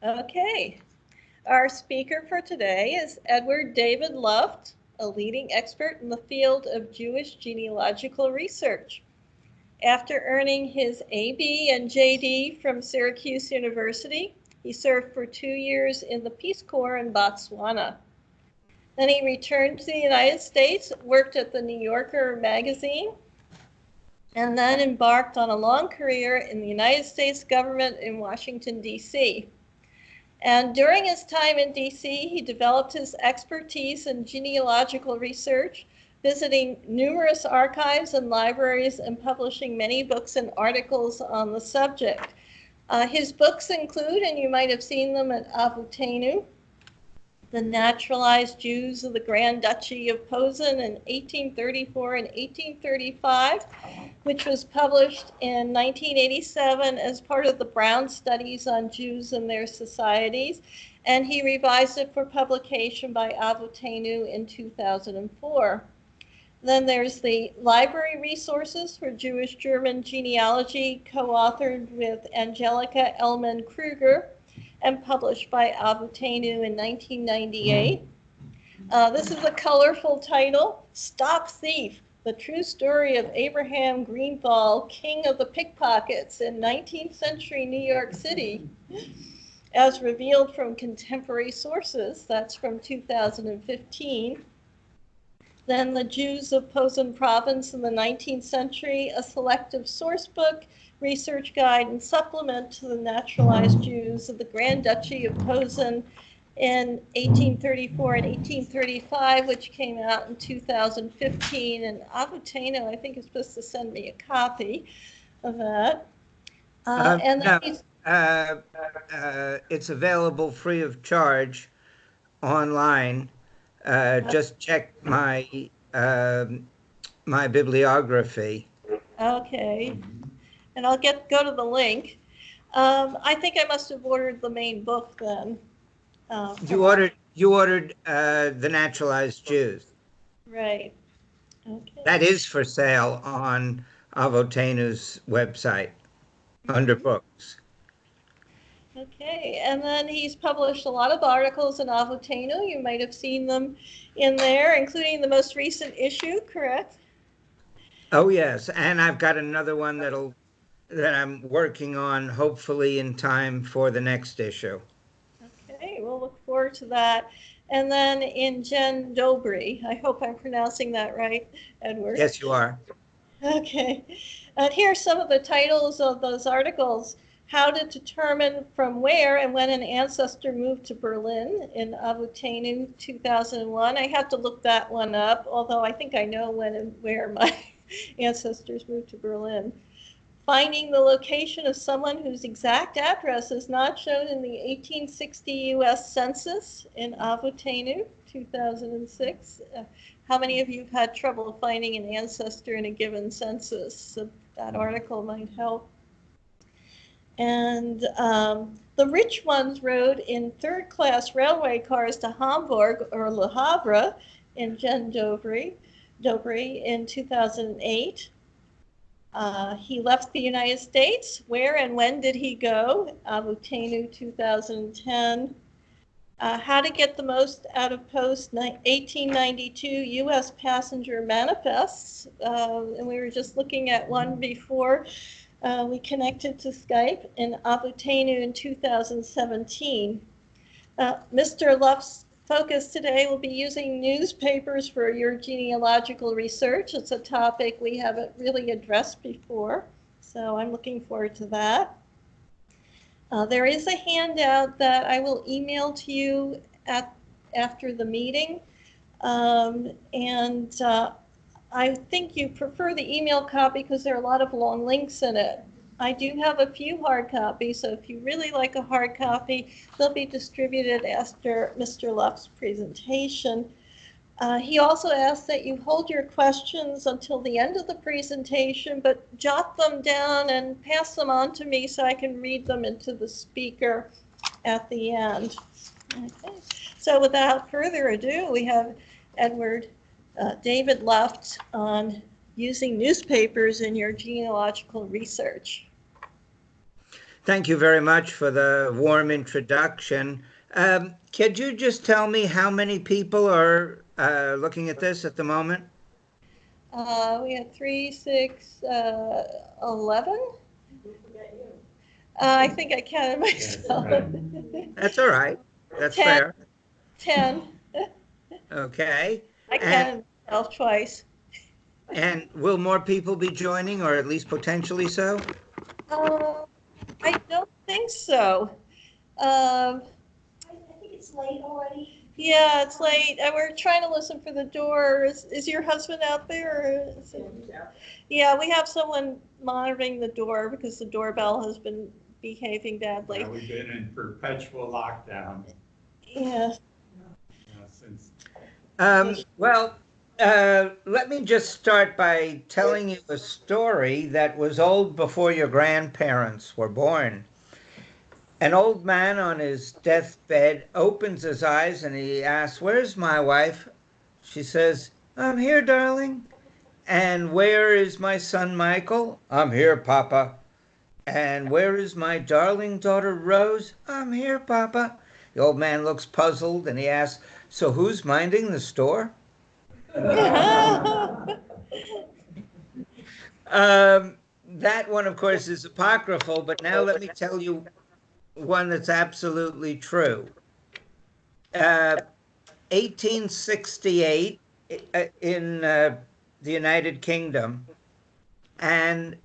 Okay. Our speaker for today is Edward David Luft, a leading expert in the field of Jewish genealogical research. After earning his AB and JD from Syracuse University, he served for 2 years in the Peace Corps in Botswana. Then he returned to the United States, worked at the New Yorker magazine, and then embarked on a long career in the United States government in Washington, D.C. And during his time in D.C., he developed his expertise in genealogical research, visiting numerous archives and libraries and publishing many books and articles on the subject. His books include, and you might have seen them at Avutenu, The Naturalized Jews of the Grand Duchy of Posen in 1834 and 1835, which was published in 1987 as part of the Brown Studies on Jews and Their Societies, and he revised it for publication by Avutenu in 2004. Then there's the Library Resources for Jewish German Genealogy, co-authored with Angelika Ellman-Kruger and published by Avutenu in 1998. This is a colorful title, Stop Thief, the true story of Abraham Greenthal, king of the pickpockets in 19th century New York City, as revealed from contemporary sources. That's from 2015. Then The Jews of Posen Province in the 19th Century, a selective source book, research guide, and supplement to the naturalized Jews of the Grand Duchy of Posen in 1834 and 1835, which came out in 2015. And Avutenu, I think, is supposed to send me a copy of that. It's available free of charge online. Just check my my bibliography. Okay, and I'll go to the link. I think I must have ordered the main book then. You ordered The Naturalized Jews. Right. Okay. That is for sale on Avotenu's website under books. Okay, and then he's published a lot of articles in Avutenu. You might have seen them in there, including the most recent issue, correct? Oh yes, and I've got another one that I'm working on, hopefully in time for the next issue. Okay, we'll look forward to that. And then in Jen Dobry, I hope I'm pronouncing that right, Edward. Yes, you are. Okay, and here are some of the titles of those articles. How to determine from where and when an ancestor moved to Berlin in Avutenu 2001. I have to look that one up, although I think I know when and where my ancestors moved to Berlin. Finding the location of someone whose exact address is not shown in the 1860 U.S. Census in Avutenu 2006. How many of you have had trouble finding an ancestor in a given census? So that article might help. And the rich ones rode in third-class railway cars to Hamburg or Le Havre in Jen Dobry in 2008. He left the United States. Where and when did he go? Avutenu 2010. How to get the most out of post 1892 U.S. passenger manifests. And we were just looking at one before we connected to Skype in Avutenu in 2017. Mr. Luft's focus today will be using newspapers for your genealogical research. It's a topic we haven't really addressed before, so I'm looking forward to that. There is a handout that I will email to you after the meeting, I think you prefer the email copy because there are a lot of long links in it. I do have a few hard copies, so if you really like a hard copy, they'll be distributed after Mr. Luft's presentation. He also asked that you hold your questions until the end of the presentation, but jot them down and pass them on to me so I can read them into the speaker at the end. Okay. So without further ado, we have Edward David Luft on using newspapers in your genealogical research. Thank you very much for the warm introduction. Could you just tell me how many people are looking at this at the moment? We had three, six, 11. I think I counted myself. That's all right. That's 10, fair. 10. Okay. I And counted myself twice. and will more people be joining, or at least potentially so? Uh, I don't think so. Um, I think it's late already. Yeah, it's late. We're trying to listen for the door. Is your husband out there? Or is it... Yeah, we have someone monitoring the door because the doorbell has been behaving badly. Yeah, we've been in perpetual lockdown Yeah. since. Well, let me just start by telling you a story that was old before your grandparents were born. An old man on his deathbed opens his eyes and he asks, "Where's my wife?" She says, "I'm here, darling." "And where is my son Michael?" "I'm here, Papa." "And where is my darling daughter Rose?" "I'm here, Papa." The old man looks puzzled and he asks, "So who's minding the store?" That one, of course, is apocryphal, but now let me tell you one that's absolutely true. Uh, 1868 in the United Kingdom, and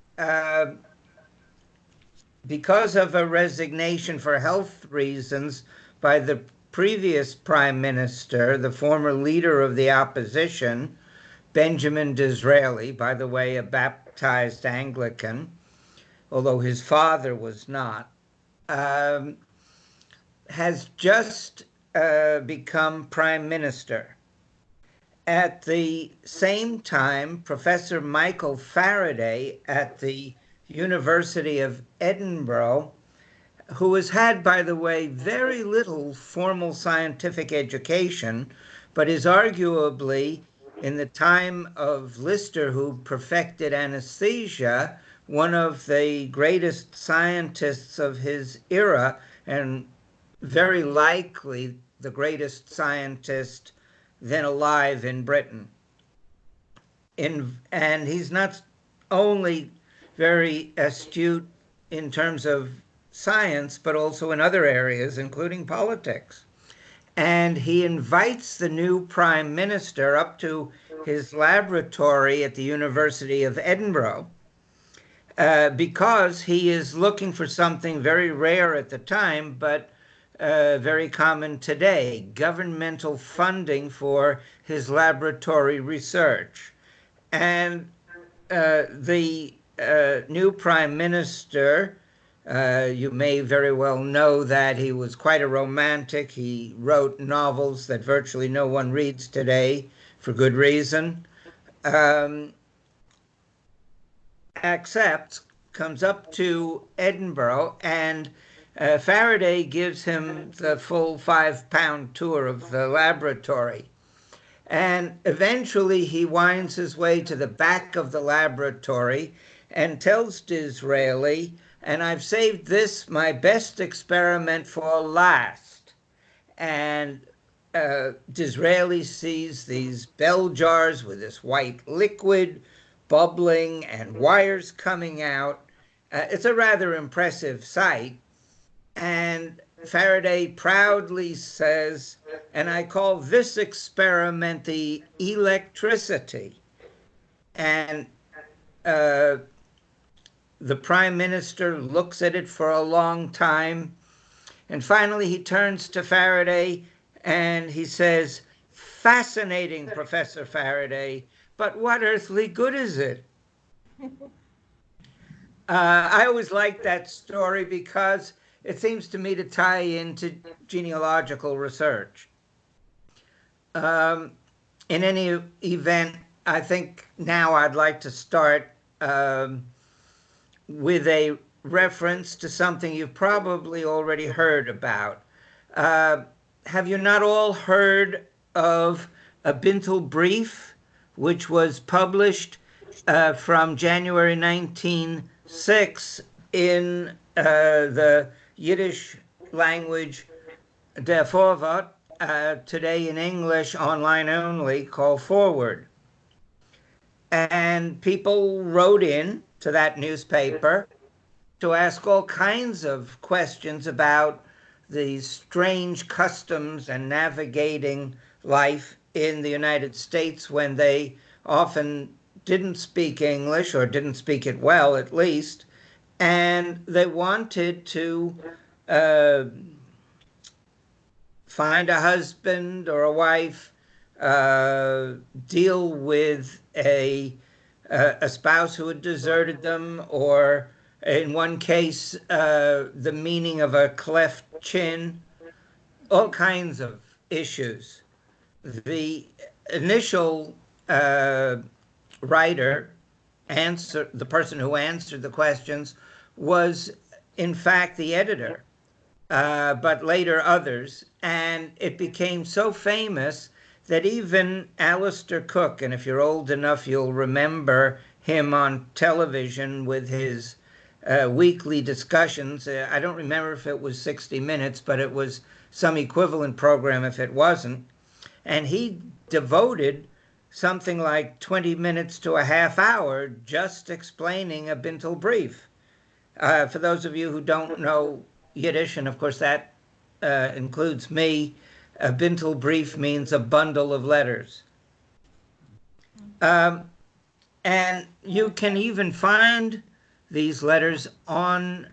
because of a resignation for health reasons by the previous prime minister, the former leader of the opposition, Benjamin Disraeli, by the way, a baptized Anglican, although his father was not, um, has just become prime minister. At the same time, Professor Michael Faraday at the University of Edinburgh, who has had, by the way, very little formal scientific education, but is arguably, in the time of Lister, who perfected anesthesia, one of the greatest scientists of his era, and very likely the greatest scientist then alive in Britain. And he's not only very astute in terms of science, but also in other areas, including politics. And he invites the new prime minister up to his laboratory at the University of Edinburgh because he is looking for something very rare at the time, but very common today: governmental funding for his laboratory research. And the new prime minister, you may very well know that he was quite a romantic. He wrote novels that virtually no one reads today for good reason. Um, Accepts, comes up to Edinburgh, and Faraday gives him the full £5 tour of the laboratory. And eventually he winds his way to the back of the laboratory and tells Disraeli, "And I've saved this, my best experiment, for last." And Disraeli sees these bell jars with this white liquid bubbling and wires coming out. It's a rather impressive sight. And Faraday proudly says, "And I call this experiment the electricity." And uh, the prime minister looks at it for a long time. And finally, he turns to Faraday and he says, "Fascinating, Professor Faraday, but what earthly good is it?" I always like that story because it seems to me to tie into genealogical research. Um, in any event, I think now I'd like to start with a reference to something you've probably already heard about. Uh, have you not all heard of a Bintel Brief, which was published from January 1906 in the Yiddish language Der Vorwort, today in English, online only, called Forward. And people wrote in to that newspaper to ask all kinds of questions about these strange customs and navigating life in the United States when they often didn't speak English or didn't speak it well, at least. And they wanted to uh, find a husband or a wife, uh, deal with a spouse who had deserted them, or in one case, the meaning of a cleft chin, all kinds of issues. The initial uh, writer, the person who answered the questions, was in fact the editor, but later others. And it became so famous that even Alistair Cook, and if you're old enough, you'll remember him on television with his weekly discussions. I don't remember if it was 60 Minutes, but it was some equivalent program if it wasn't. And he devoted something like 20 minutes to a half hour just explaining a Bintel brief. For those of you who don't know Yiddish, and of course that includes me, a bintel brief means a bundle of letters. Um, and you can even find these letters online,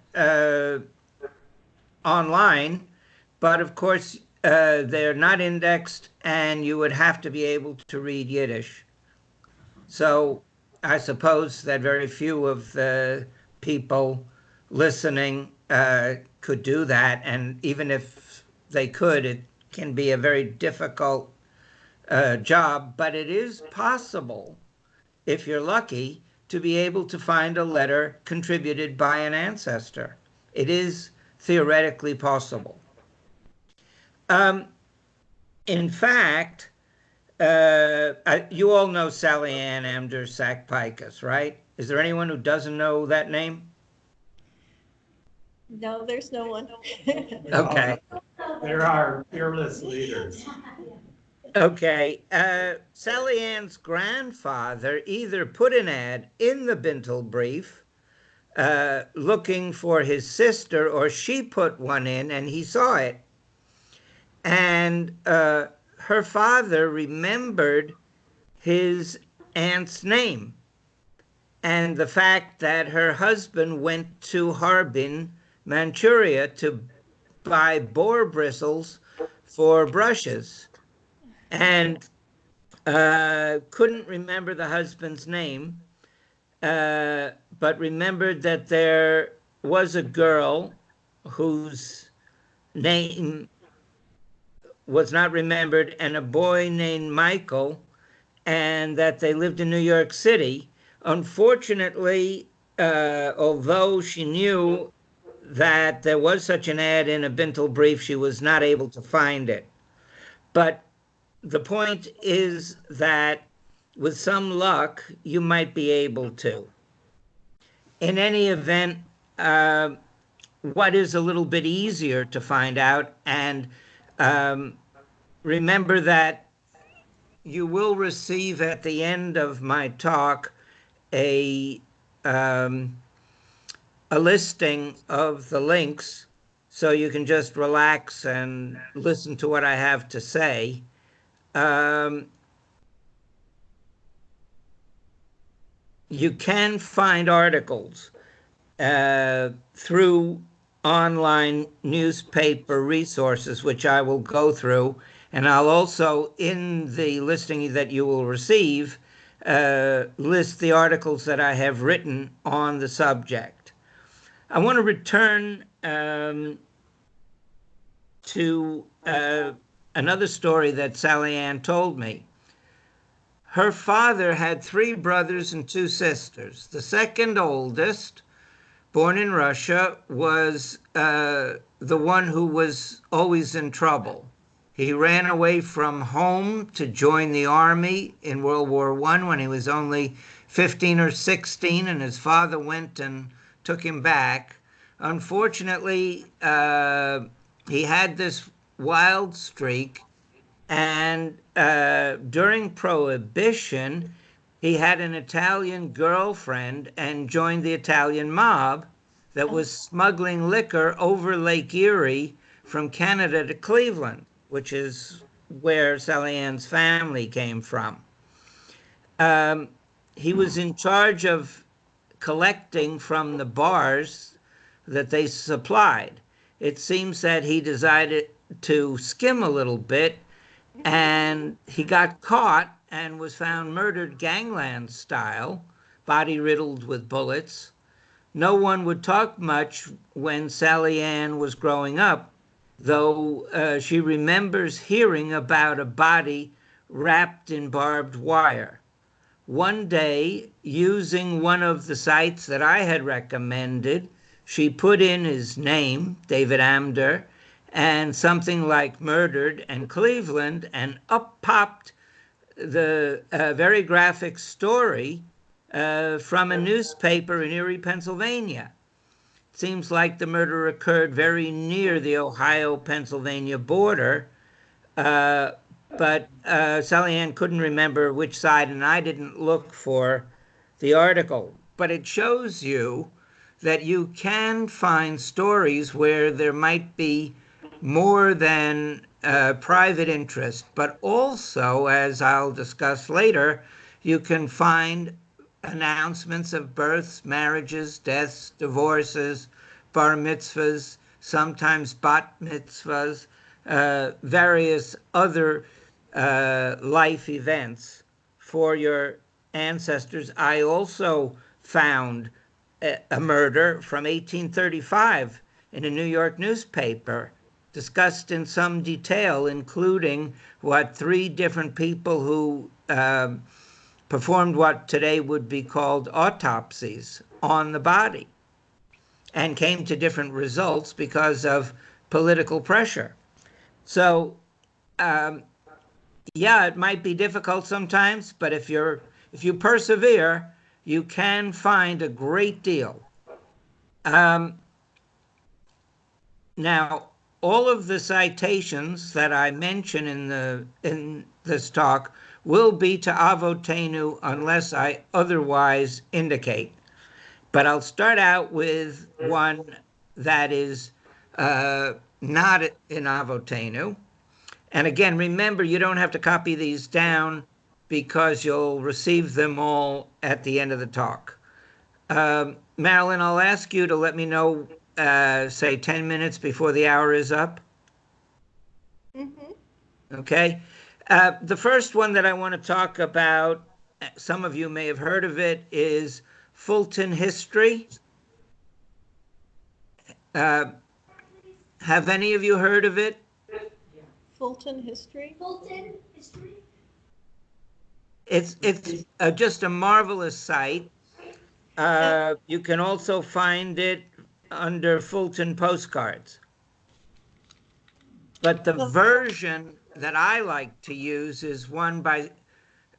but of course they're not indexed, and you would have to be able to read Yiddish. So I suppose that very few of the people listening could do that. And even if they could, it can be a very difficult job. But it is possible, if you're lucky, to be able to find a letter contributed by an ancestor. It is theoretically possible. In fact, you all know Sally Ann Amder Sack-Picus, right? Is there anyone who doesn't know that name? No, there's no one. Okay. There are fearless leaders. Okay. Sally Ann's grandfather either put an ad in the Bintel Brief looking for his sister, or she put one in and he saw it. And her father remembered his aunt's name and the fact that her husband went to Harbin, Manchuria, to buy boar bristles for brushes, and couldn't remember the husband's name, but remembered that there was a girl whose name was not remembered, and a boy named Michael, and that they lived in New York City. Unfortunately, although she knew that there was such an ad in a Bintel Brief, she was not able to find it. But the point is that with some luck, you might be able to. In any event, what is a little bit easier to find out, and remember that you will receive at the end of my talk a listing of the links, so you can just relax and listen to what I have to say. You can find articles through online newspaper resources, which I will go through, and I'll also, in the listing that you will receive, list the articles that I have written on the subject. I want to return to another story that Sally Ann told me. Her father had 3 brothers and 2 sisters. The second oldest, born in Russia, was the one who was always in trouble. He ran away from home to join the army in World War I when he was only 15 or 16, and his father went and took him back. Unfortunately, he had this wild streak, and during Prohibition, he had an Italian girlfriend and joined the Italian mob that was smuggling liquor over Lake Erie from Canada to Cleveland, which is where Sally Ann's family came from. Um, he was in charge of collecting from the bars that they supplied. It seems that he decided to skim a little bit, and he got caught and was found murdered gangland style, body riddled with bullets. No one would talk much when Sally Ann was growing up, though she remembers hearing about a body wrapped in barbed wire. One day, using one of the sites that I had recommended, she put in his name, David Amder, and something like murdered and Cleveland, and up popped the very graphic story from a newspaper in Erie, Pennsylvania. It seems like the murder occurred very near the Ohio-Pennsylvania border, uh, but Sally Ann couldn't remember which side, and I didn't look for the article. But it shows you that you can find stories where there might be more than private interest, but also, as I'll discuss later, you can find announcements of births, marriages, deaths, divorces, bar mitzvahs, sometimes bat mitzvahs, various other life events for your ancestors. I also found a murder from 1835 in a New York newspaper, discussed in some detail, including what three different people who performed what today would be called autopsies on the body and came to different results because of political pressure. So, um, yeah, it might be difficult sometimes, but if you persevere, you can find a great deal. Um, Now, all of the citations that I mention in this talk will be to Avotenu unless I otherwise indicate. But I'll start out with one that is not in Avotenu. And again, remember, you don't have to copy these down because you'll receive them all at the end of the talk. Marilyn, I'll ask you to let me know, say, 10 minutes before the hour is up. Mm-hmm. Okay. The first one that I want to talk about, some of you may have heard of it, is Fulton history. Uh, have any of you heard of it? Fulton history. It's just a marvelous site. You can also find it under Fulton postcards. But the version that I like to use is one by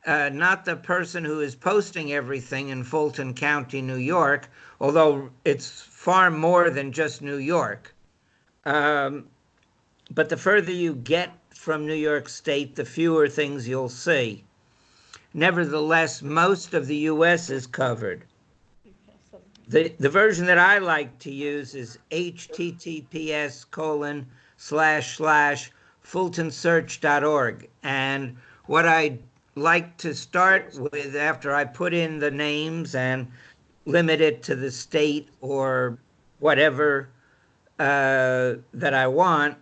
not the person who is posting everything in Fulton County, New York, although it's far more than just New York. Um, but the further you get from New York State, the fewer things you'll see. Nevertheless, most of the U.S. is covered. The version that I like to use is https://fultonsearch.org. And what I like to start with after I put in the names and limit it to the state or whatever that I want,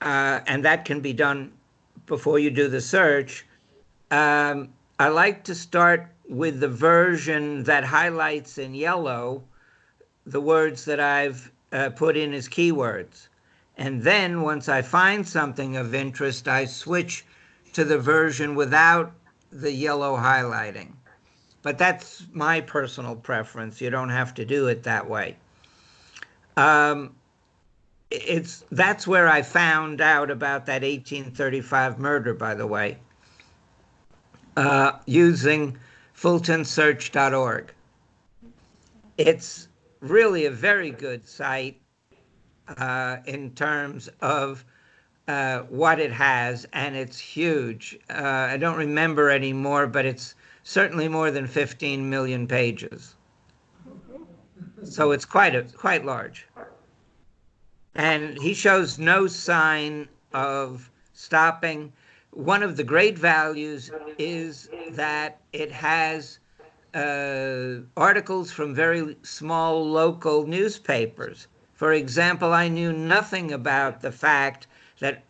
and that can be done before you do the search. I like to start with the version that highlights in yellow the words that I've put in as keywords. And then once I find something of interest, I switch to the version without the yellow highlighting. But that's my personal preference. You don't have to do it that way. Um, that's where I found out about that 1835 murder, by the way, using fultonsearch.org. It's really a very good site in terms of what it has, and it's huge. I don't remember anymore, but it's certainly more than 15 million pages. So it's quite large. And he shows no sign of stopping. One of the great values is that it has articles from very small local newspapers. For example, I knew nothing about the fact that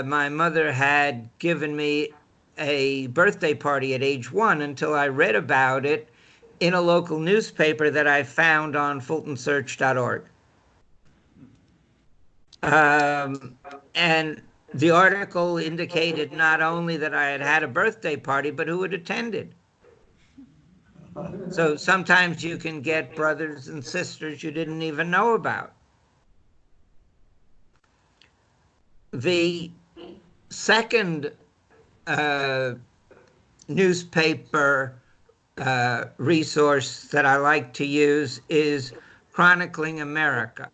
my mother had given me a birthday party at age 1 until I read about it in a local newspaper that I found on fultonsearch.org. And the article indicated not only that I had had a birthday party, but who had attended. So sometimes you can get brothers and sisters you didn't even know about. The second newspaper resource that I like to use is Chronicling America.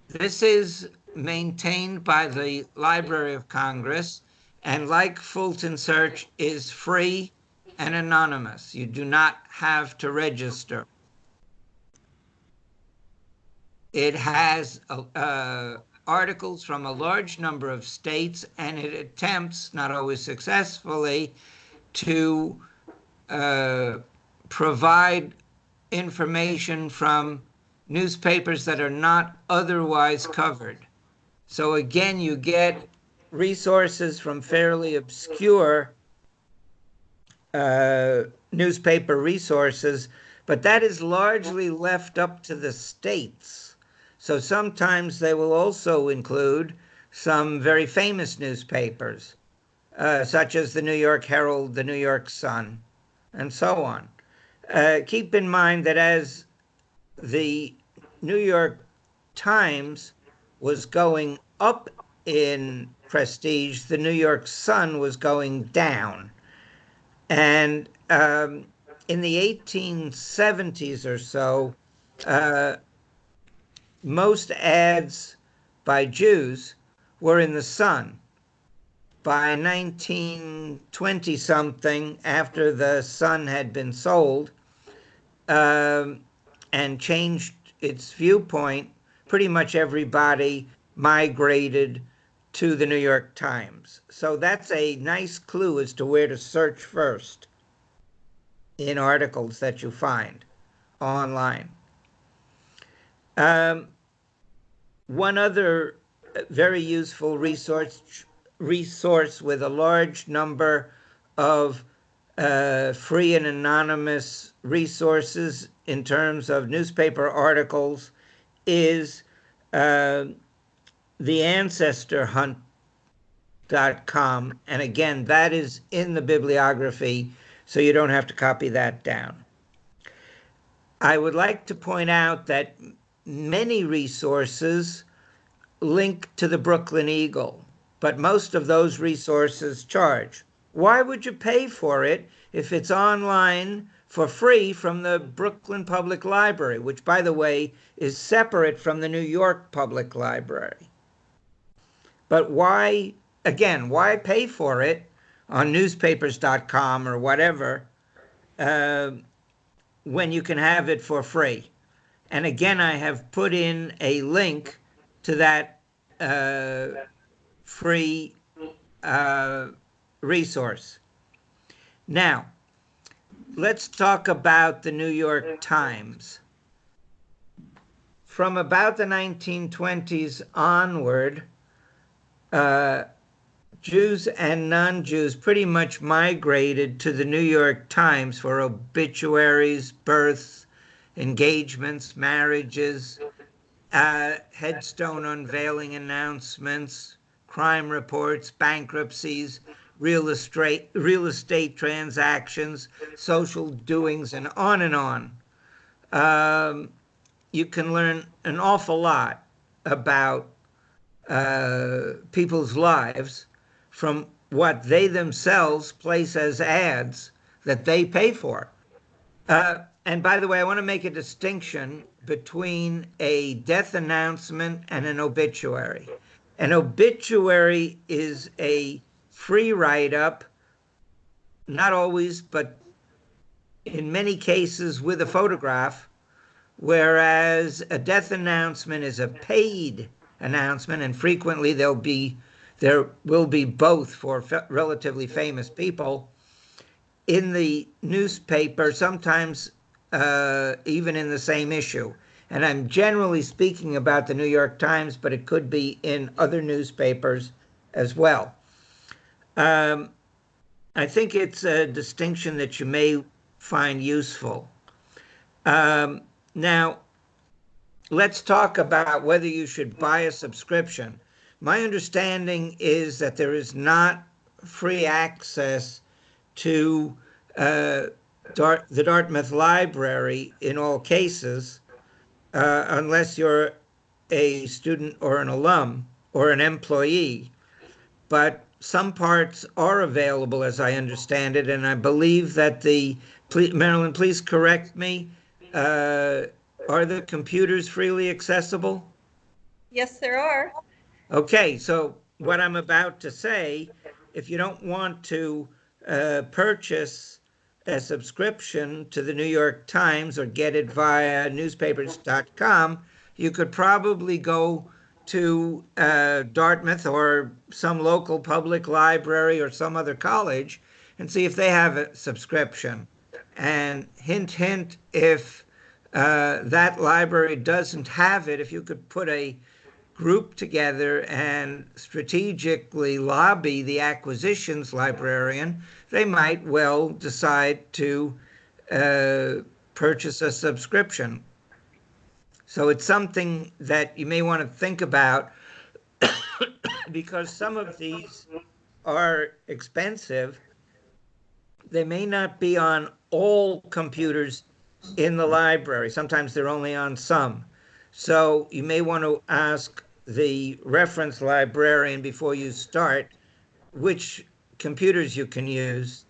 This is maintained by the Library of Congress, and like Fulton Search, is free and anonymous. You do not have to register. It has articles from a large number of states, and it attempts, not always successfully, to provide information from newspapers that are not otherwise covered. So again, you get resources from fairly obscure newspaper resources, but that is largely left up to the states. So sometimes they will also include some very famous newspapers, such as the New York Herald, the New York Sun, and so on. Keep in mind that as the New York Times was going up in prestige, the New York Sun was going down. And in the 1870s or so, most ads by Jews were in the Sun. By 1920 something, after the Sun had been sold and changed its viewpoint, pretty much everybody migrated to the New York Times. So that's a nice clue as to where to search first in articles that you find online. One other very useful resource with a large number of free and anonymous resources in terms of newspaper articles is the ancestorhunt.com. And again, that is in the bibliography, so you don't have to copy that down. I would like to point out that many resources link to the Brooklyn Eagle, but most of those resources charge. Why would you pay for it if it's online for free from the Brooklyn Public Library, which, by the way, is separate from the New York Public Library? But why, again, why pay for it on newspapers.com or whatever when you can have it for free? And again, I have put in a link to that free resource. Now, let's talk about the New York Times. From about the 1920s onward, Jews and non-Jews pretty much migrated to the New York Times for obituaries, births, engagements, marriages, headstone unveiling announcements, crime reports, bankruptcies, real estate transactions, social doings, and on and on. You can learn an awful lot about people's lives from what they themselves place as ads that they pay for. And by the way, I want to make a distinction between a death announcement and an obituary. An obituary is a free write up, not always, but in many cases with a photograph, whereas a death announcement is a paid announcement, and frequently there will be both for relatively famous people in the newspaper, sometimes even in the same issue. And I'm generally speaking about the New York Times, but it could be in other newspapers as well. Um, I think it's a distinction that you may find useful. Um, Now, let's talk about whether you should buy a subscription. My understanding is that there is not free access to uh, the Dartmouth Library in all cases, unless you're a student or an alum or an employee. But some parts are available, as I understand it, and I believe that Marilyn, please correct me. Uh, are the computers freely accessible? Yes, there are. Okay, so what I'm about to say, if you don't want to purchase a subscription to the New York Times or get it via newspapers.com, you could probably go to Dartmouth or some local public library or some other college and see if they have a subscription. And hint, hint, if that library doesn't have it, if you could put a group together and strategically lobby the acquisitions librarian, they might well decide to uh, purchase a subscription. So it's something that you may want to think about because some of these are expensive. They may not be on all computers in the library. Sometimes they're only on some. So you may want to ask the reference librarian before you start which computers you can use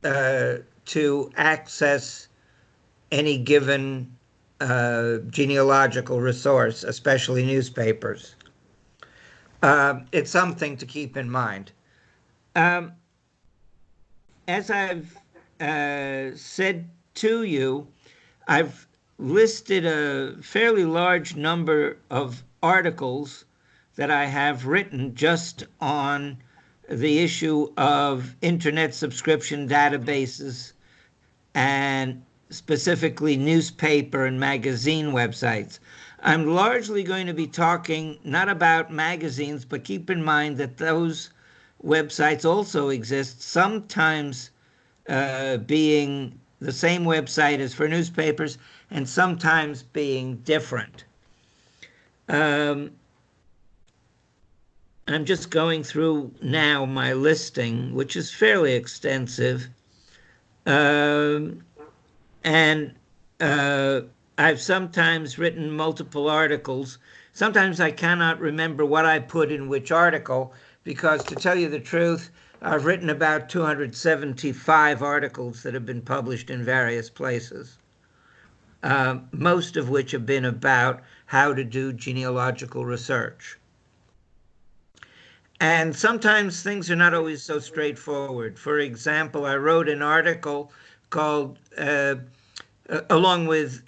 to access any given genealogical resource, especially newspapers. It's something to keep in mind. Um, as I've said to you, I've listed a fairly large number of articles that I have written just on the issue of internet subscription databases and specifically newspaper and magazine websites. I'm largely going to be talking not about magazines, but keep in mind that those websites also exist, sometimes being the same website as for newspapers and sometimes being different. Um, I'm just going through now my listing, which is fairly extensive. Um, and uh, I've sometimes written multiple articles. Sometimes I cannot remember what I put in which article because, to tell you the truth, I've written about 275 articles that have been published in various places, most of which have been about how to do genealogical research. And sometimes things are not always so straightforward. For example, I wrote an article called along with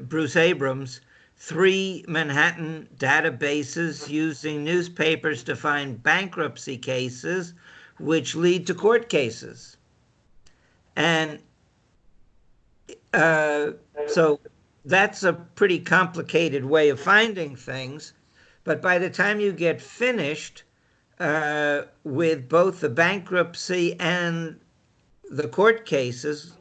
Bruce Abrams, 3 Manhattan databases using newspapers to find bankruptcy cases which lead to court cases. And so that's a pretty complicated way of finding things. But by the time you get finished with both the bankruptcy and the court cases,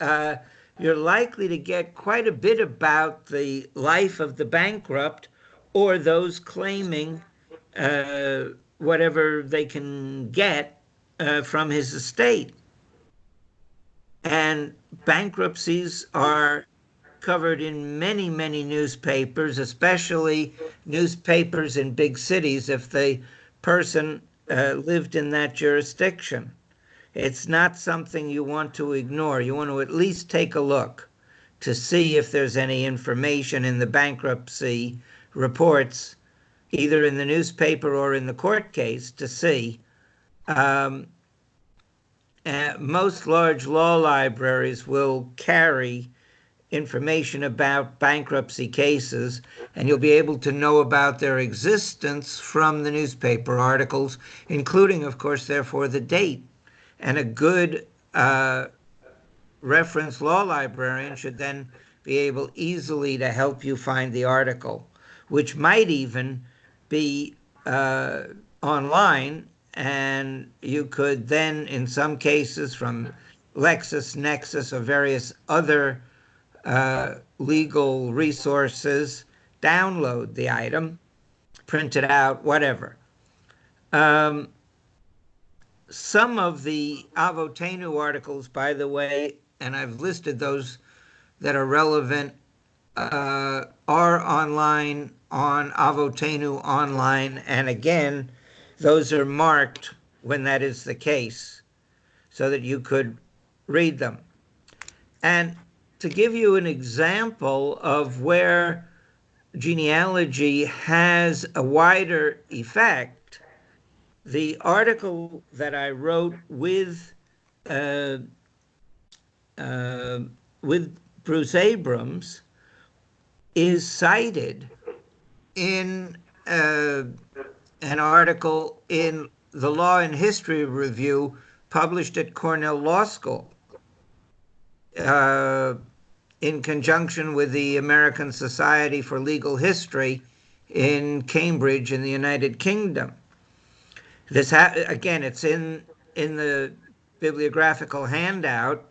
uh, you're likely to get quite a bit about the life of the bankrupt or those claiming uh, whatever they can get from his estate. And bankruptcies are covered in many, many newspapers, especially newspapers in big cities if the person lived in that jurisdiction. It's not something you want to ignore. You want to at least take a look to see if there's any information in the bankruptcy reports, either in the newspaper or in the court case, to see. Um, Most large law libraries will carry information about bankruptcy cases, and you'll be able to know about their existence from the newspaper articles, including, of course, therefore, the date. And a good reference law librarian should then be able easily to help you find the article, which might even be online, and you could then, in some cases, from LexisNexis or various other legal resources, download the item, print it out, whatever. Um, some of the Avotenu articles, by the way, and I've listed those that are relevant, are online on Avotenu Online. And again, those are marked when that is the case so that you could read them. And to give you an example of where genealogy has a wider effect, the article that I wrote uh, uh, with Bruce Abrams is cited in an article in the Law and History Review published at Cornell Law School uh, in conjunction with the American Society for Legal History in Cambridge in the United Kingdom. Again, it's in the bibliographical handout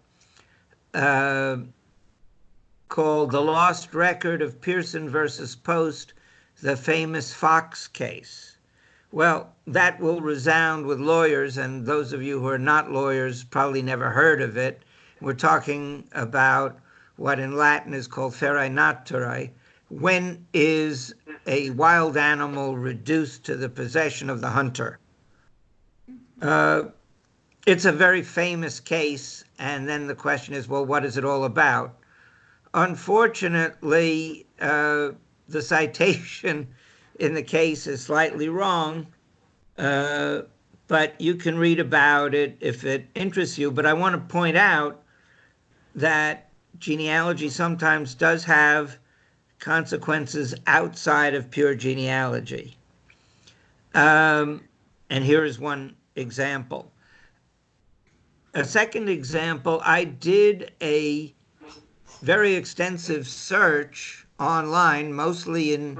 uh, called "The Lost Record of Pearson versus Post: The Famous Fox Case." Well, that will resound with lawyers, and those of you who are not lawyers probably never heard of it. We're talking about what in Latin is called ferae naturae. When is a wild animal reduced to the possession of the hunter? Uh, it's a very famous case, and then the question is, well, what is it all about? Unfortunately, the citation in the case is slightly wrong, but you can read about it if it interests you. But I want to point out that genealogy sometimes does have consequences outside of pure genealogy. And here is one example. A second example, I did a very extensive search online, mostly in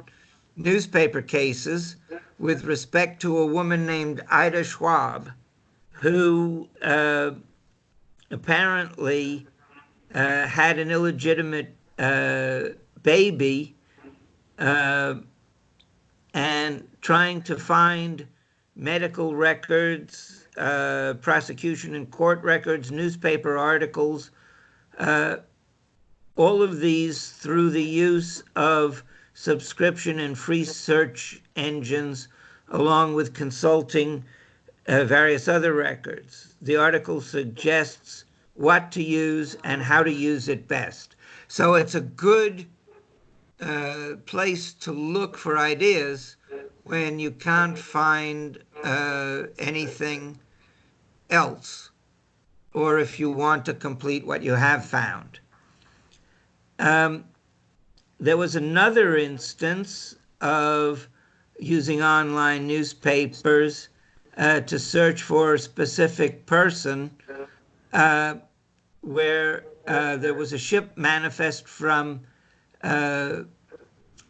newspaper cases, with respect to a woman named Ida Schwab, who apparently had an illegitimate baby, uh, and trying to find medical records, prosecution and court records, newspaper articles, all of these through the use of subscription and free search engines, along with consulting various other records. The article suggests what to use and how to use it best. So it's a good place to look for ideas when you can't find anything else, or if you want to complete what you have found. There was another instance of using online newspapers to search for a specific person, where there was a ship manifest from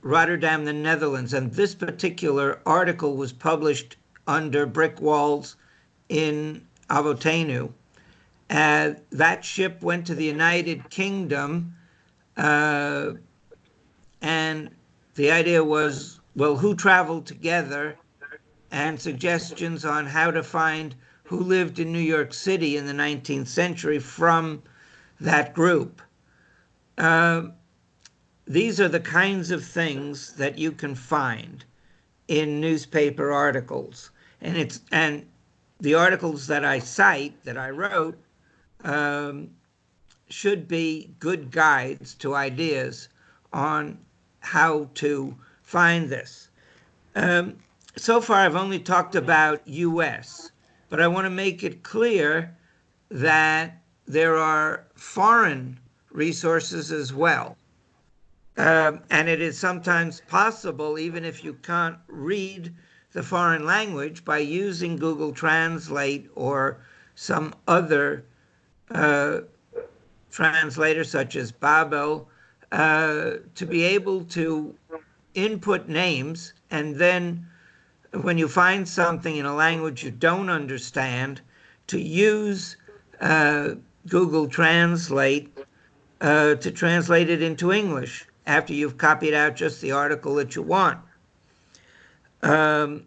Rotterdam, the Netherlands, and this particular article was published under brick walls in Avotenu. That ship went to the United Kingdom, and the idea was, well, who traveled together, and suggestions on how to find who lived in New York City in the 19th century from that group. These are the kinds of things that you can find in newspaper articles. And the articles that I cite, that I wrote, should be good guides to ideas on how to find this. Um, so far, I've only talked about US, but I want to make it clear that there are foreign resources as well. And it is sometimes possible, even if you can't read the foreign language, by using Google Translate or some other uh, translator, such as Babel, to be able to input names, and then when you find something in a language you don't understand, to use uh, Google Translate to translate it into English after you've copied out just the article that you want. Um,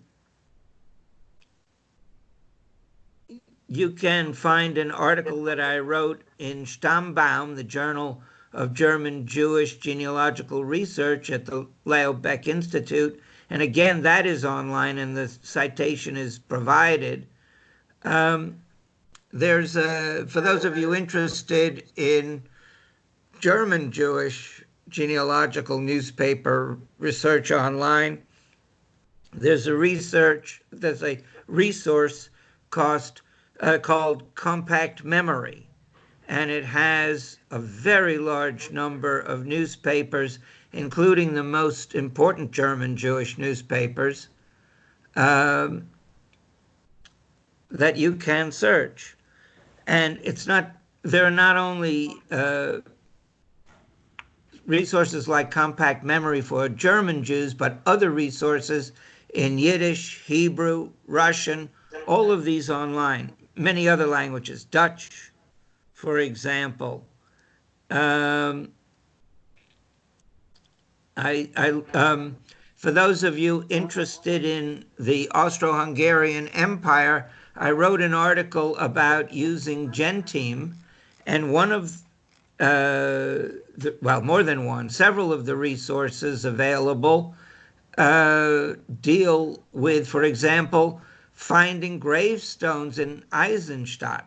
you can find an article that I wrote in Stammbaum, the Journal of German Jewish Genealogical Research at the Leo Baeck Institute. And again, that is online and the citation is provided. There's for those of you interested in German Jewish genealogical newspaper research online, there's a resource called Compact Memory, and it has a very large number of newspapers, including the most important German Jewish newspapers, um, that you can search. And there are not only resources like Compact Memory for German Jews, but other resources in Yiddish, Hebrew, Russian, all of these online, many other languages, Dutch, for example. Um, for those of you interested in the Austro-Hungarian Empire, I wrote an article about using Genteam, and one of well, more than one, several of the resources available deal with, for example, finding gravestones in Eisenstadt.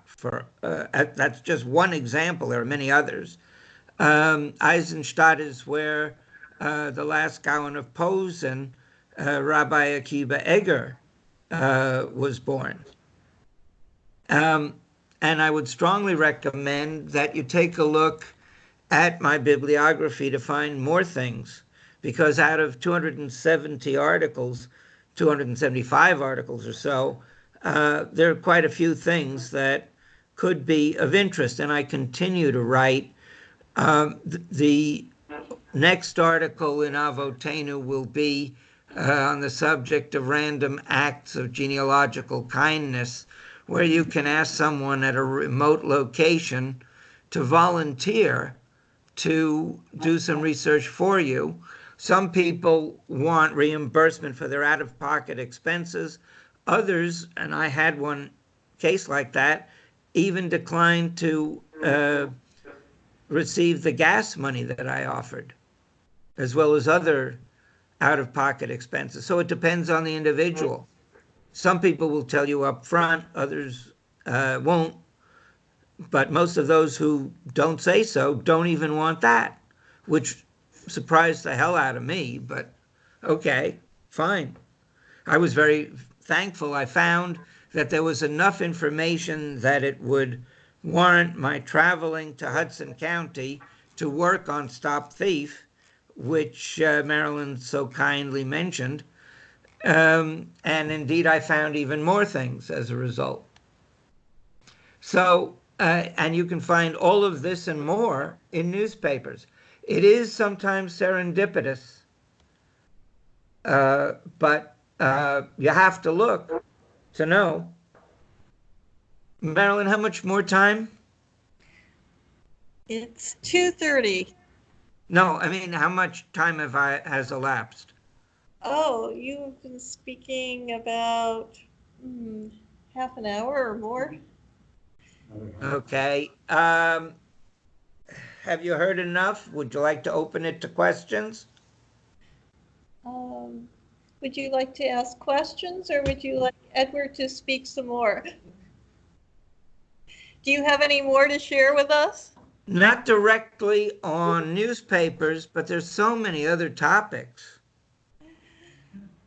That's just one example. There are many others. Eisenstadt is where the last Gaon of Posen, Rabbi Akiba Eger, was born. Um, and I would strongly recommend that you take a look at my bibliography to find more things, because out of 270 articles, 275 articles or so, there are quite a few things that could be of interest. And I continue to write. The next article in Avotenu will be on the subject of random acts of genealogical kindness, where you can ask someone at a remote location to volunteer to do some research for you. Some people want reimbursement for their out-of-pocket expenses. Others, and I had one case like that, even declined to receive the gas money that I offered, as well as other out-of-pocket expenses. So it depends on the individual. Some people will tell you up front, others won't. But most of those who don't say so don't even want that, which surprised the hell out of me. But okay, fine. I was very thankful. I found that there was enough information that it would warrant my traveling to Hudson County to work on Stop Thief, which Marilyn so kindly mentioned. And indeed, I found even more things as a result. So, and you can find all of this and more in newspapers. It is sometimes serendipitous, but you have to look to know. Marilyn, how much more time? It's 2:30. No, I mean, how much time has elapsed? Oh, you've been speaking about half an hour or more. Okay. Have you heard enough? Would you like to open it to questions? Would you like to ask questions, or would you like Edward to speak some more? Do you have any more to share with us? Not directly on newspapers, but there's so many other topics.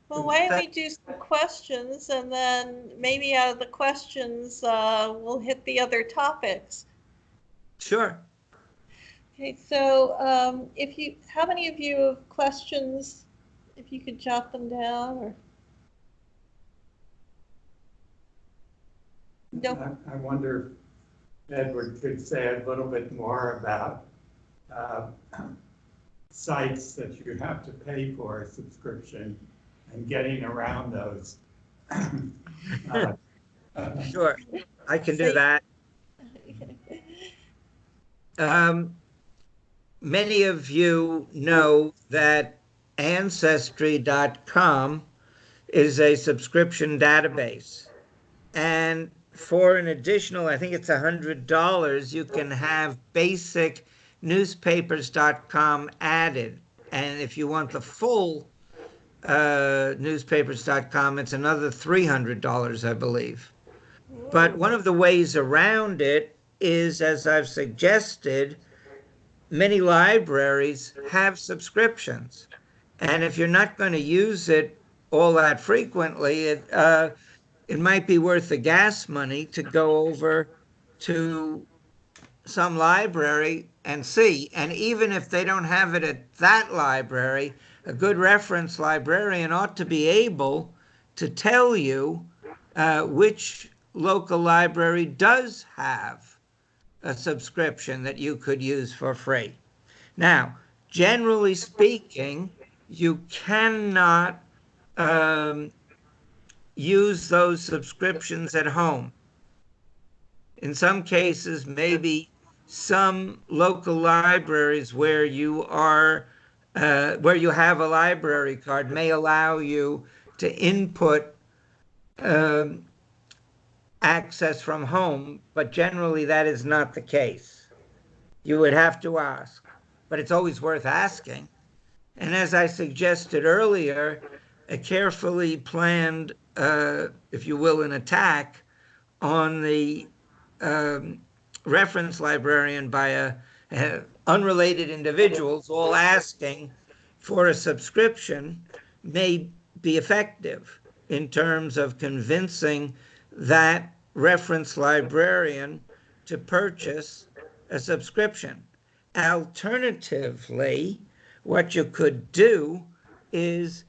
Well, why don't we do some questions and then maybe out of the questions, we'll hit the other topics. Sure. Okay, so how many of you have questions? If you could jot them down or. No. I wonder if Edward could say a little bit more about uh, sites that you have to pay for a subscription and getting around those. Uh, Sure, I can do Say- that. Um, Many of you know that Ancestry.com is a subscription database. And for an additional, I think it's $100, you can have basic newspapers.com added. And if you want the full newspapers.com, it's another $300, I believe. But one of the ways around it is, as I've suggested, many libraries have subscriptions. And if you're not going to use it all that frequently, it might be worth the gas money to go over to some library and see. And even if they don't have it at that library, a good reference librarian ought to be able to tell you which local library does have a subscription that you could use for free. Now, generally speaking, you cannot um, use those subscriptions at home. In some cases, maybe some local libraries where you have a library card may allow you to input um, access from home, but generally that is not the case. You would have to ask, but it's always worth asking. And as I suggested earlier, a carefully planned, if you will, an attack on the um, reference librarian by unrelated individuals all asking for a subscription may be effective in terms of convincing that reference librarian to purchase a subscription. Alternatively, what you could do is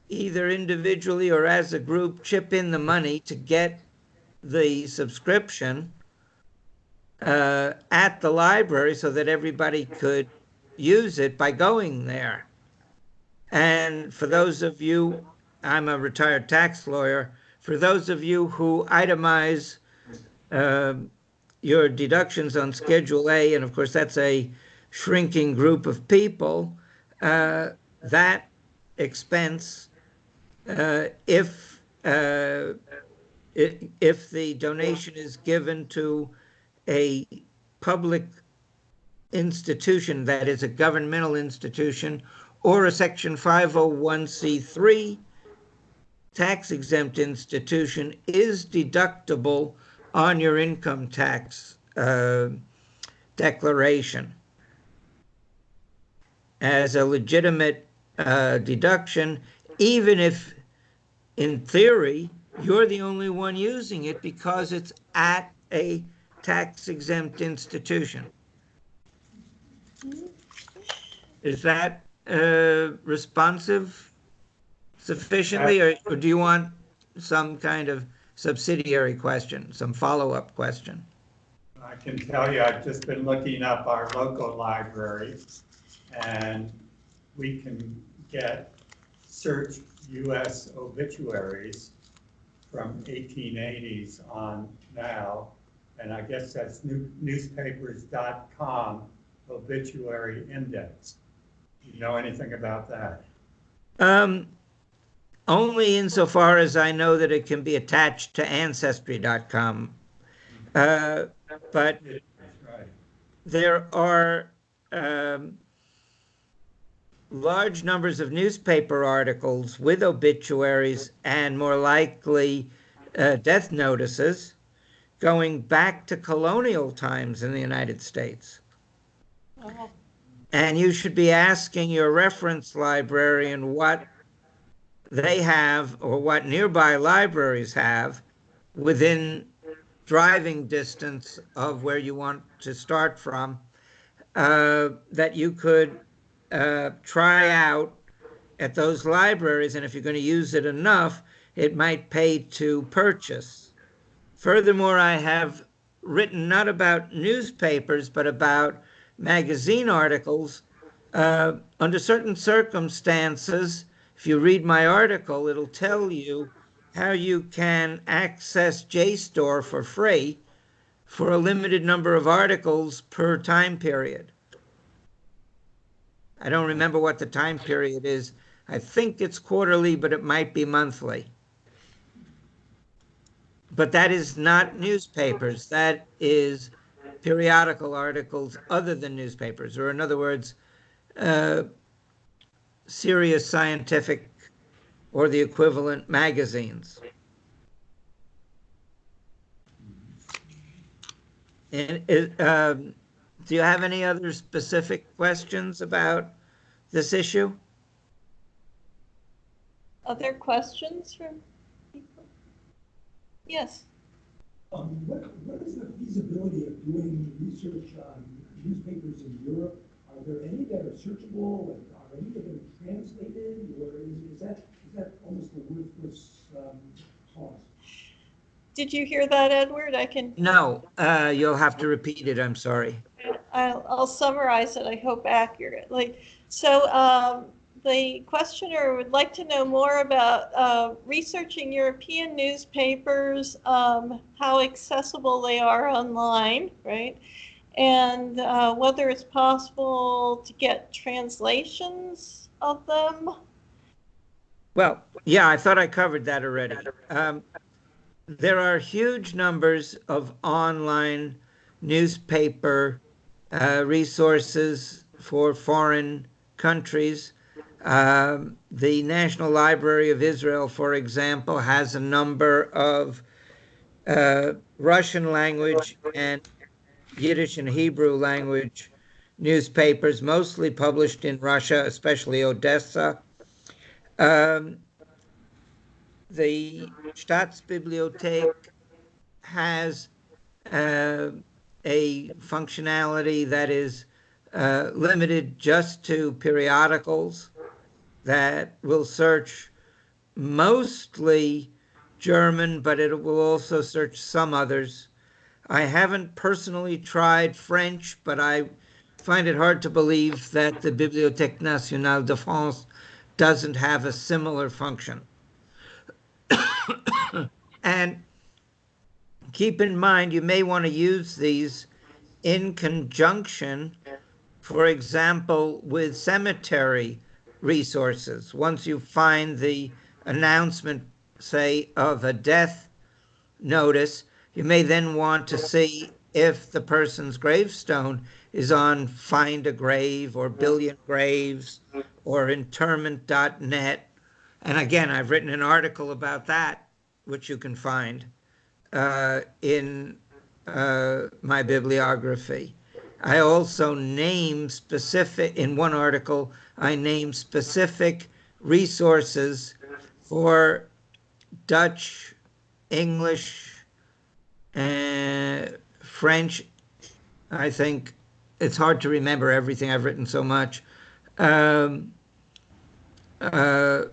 either individually or as a group chip in the money to get the subscription at the library so that everybody could use it by going there. And for those of you, I'm a retired tax lawyer, for those of you who itemize uh, your deductions on Schedule A, and of course that's a shrinking group of people, that expense, if the donation is given to a public institution that is a governmental institution or a Section 501c3 tax exempt institution, is deductible on your income tax declaration as a legitimate deduction, even if in theory you're the only one using it because it's at a tax exempt institution. Is that responsive sufficiently, or do you want some kind of subsidiary question, some follow-up question? I can tell you, I've just been looking up our local library, and we can get search US obituaries from 1880s on now, and I guess that's newspapers.com obituary index. Do you know anything about that? Um, Only insofar as I know that it can be attached to Ancestry.com. But Right. there are large numbers of newspaper articles with obituaries and more likely death notices going back to colonial times in the United States. Oh, And you should be asking your reference librarian what they have or what nearby libraries have within driving distance of where you want to start from, that you could try out at those libraries. And if you're going to use it enough, it might pay to purchase. Furthermore, I have written not about newspapers, but about magazine articles. Under certain circumstances, if you read my article, it'll tell you how you can access JSTOR for free for a limited number of articles per time period. I don't remember what the time period is. I think it's quarterly, but it might be monthly. But that is not newspapers. That is periodical articles other than newspapers, or in other words, uh, serious scientific or the equivalent magazines. And do you have any other specific questions about this issue? other questions from people? Yes. What is the feasibility of doing research on newspapers in Europe? Are there any that are searchable, and are any of them translated, or is that almost a worthless cause? Did you hear that, Edward? I can. No, you'll have to repeat it. I'm sorry. I'll summarize it, I hope accurately. So the questioner would like to know more about researching European newspapers, how accessible they are online, right? And whether it's possible to get translations of them. Well, yeah, I thought I covered that already. There are huge numbers of online newspaper resources for foreign countries. The National Library of Israel, for example, has a number of Russian language and Yiddish and Hebrew language newspapers, mostly published in Russia, especially Odessa. Um, the Staatsbibliothek has uh, a functionality that is limited just to periodicals that will search mostly German, but it will also search some others. I haven't personally tried French, but I find it hard to believe that the Bibliothèque Nationale de France doesn't have a similar function. And keep in mind, you may want to use these in conjunction, for example, with cemetery resources. Once you find the announcement, say, of a death notice, you may then want to see if the person's gravestone is on Find a Grave or Billion Graves or interment.net. And again, I've written an article about that, which you can find in my bibliography. I also name specific, in one article, I name specific resources for Dutch, English, and French. I think it's hard to remember everything. I've written so much. Um, uh,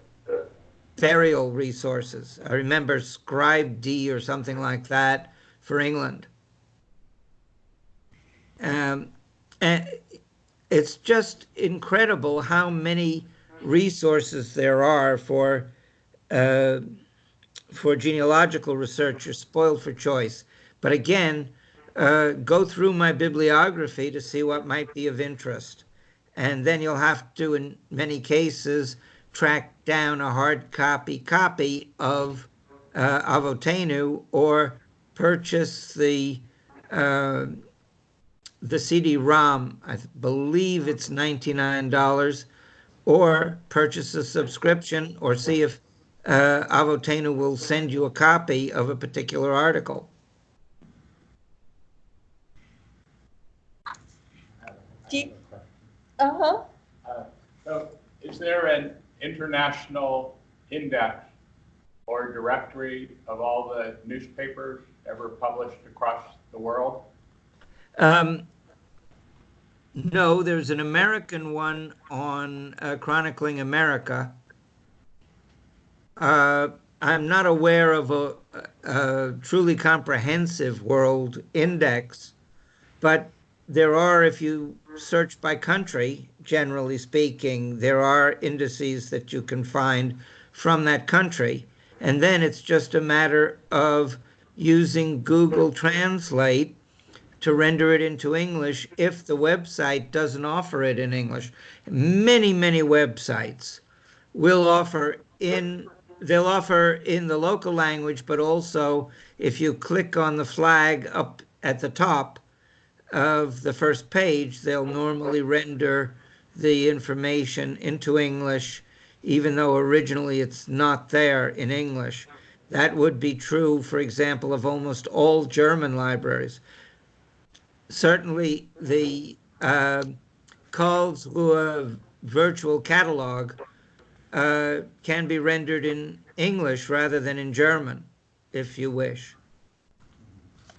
Burial resources. I remember Scribe D or something like that for England. And it's just incredible how many resources there are uh, for genealogical research. You're spoiled for choice. But again, go through my bibliography to see what might be of interest. And then you'll have to, in many cases, track down a hard copy of Avotenu or purchase uh, the CD-ROM. I believe it's $99, or purchase a subscription, or see if Avotenu will send you a copy of a particular article. Do you, Uh-huh. So is there an international index or directory of all the newspapers ever published across the world? Um, no, there's an American one on chronicling America. Uh, I'm not aware of a truly comprehensive world index, but there are, if you search by country, generally speaking, there are indices that you can find from that country. And then it's just a matter of using Google Translate to render it into English if the website doesn't offer it in English. Many, many websites will offer in they'll offer in the local language, but also if you click on the flag up at the top of the first page, they'll normally render the information into English, even though originally it's not there in English. That would be true, for example, of almost all German libraries. Certainly, the Karlsruhe virtual catalog can be rendered in English rather than in German, if you wish.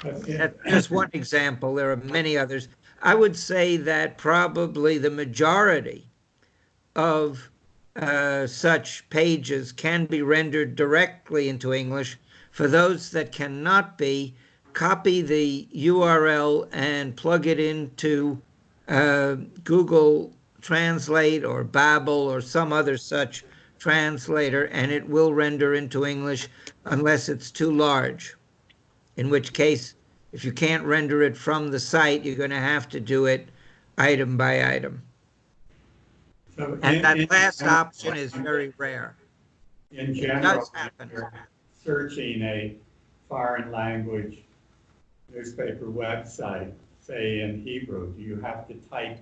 But That's just one example. There are many others. I would say that probably the majority of such pages can be rendered directly into English. For those that cannot be, copy the URL and plug it into Google Translate or Babel or some other such translator, and it will render into English unless it's too large. In which case, if you can't render it from the site, you're going to have to do it item by item. so And that last general, option is very rare. in It general, does happen. you're searching a foreign language newspaper website, say in Hebrew, do you have to type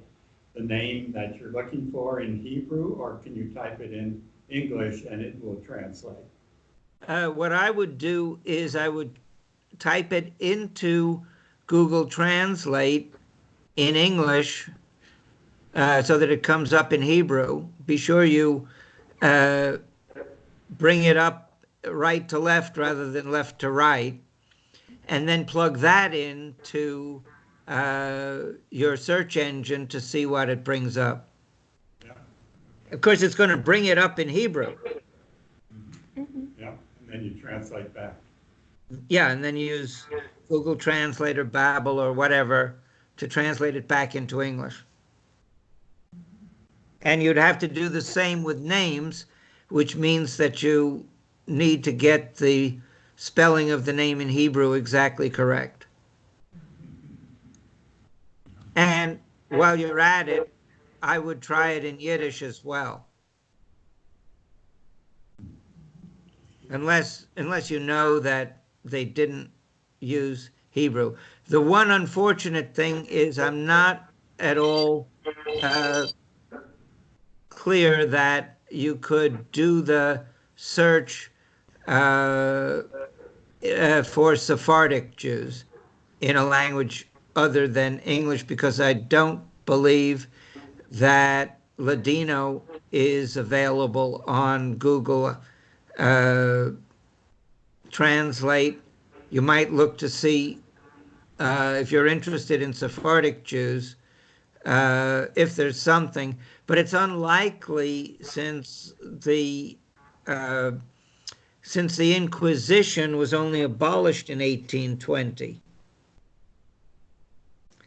the name that you're looking for in Hebrew, or can you type it in English and it will translate? What I would do is I would type it into Google Translate in English so that it comes up in Hebrew. Be sure you uh, bring it up right to left rather than left to right, and then plug that into your search engine to see what it brings up. Yeah, Of course, it's going to bring it up in Hebrew. yeah, and then you translate back. Yeah, and then you use Google Translate or Babel or whatever to translate it back into English. And you'd have to do the same with names, which means that you need to get the spelling of the name in Hebrew exactly correct. And while you're at it, I would try it in Yiddish as well. Unless you know that they didn't use Hebrew. The one unfortunate thing is I'm not at all uh, clear that you could do the search uh, for Sephardic Jews in a language other than English because I don't believe that Ladino is available on Google uh, Translate. You might look to see if you're interested in Sephardic Jews, if there's something, but it's unlikely uh, since the Inquisition was only abolished in 1820.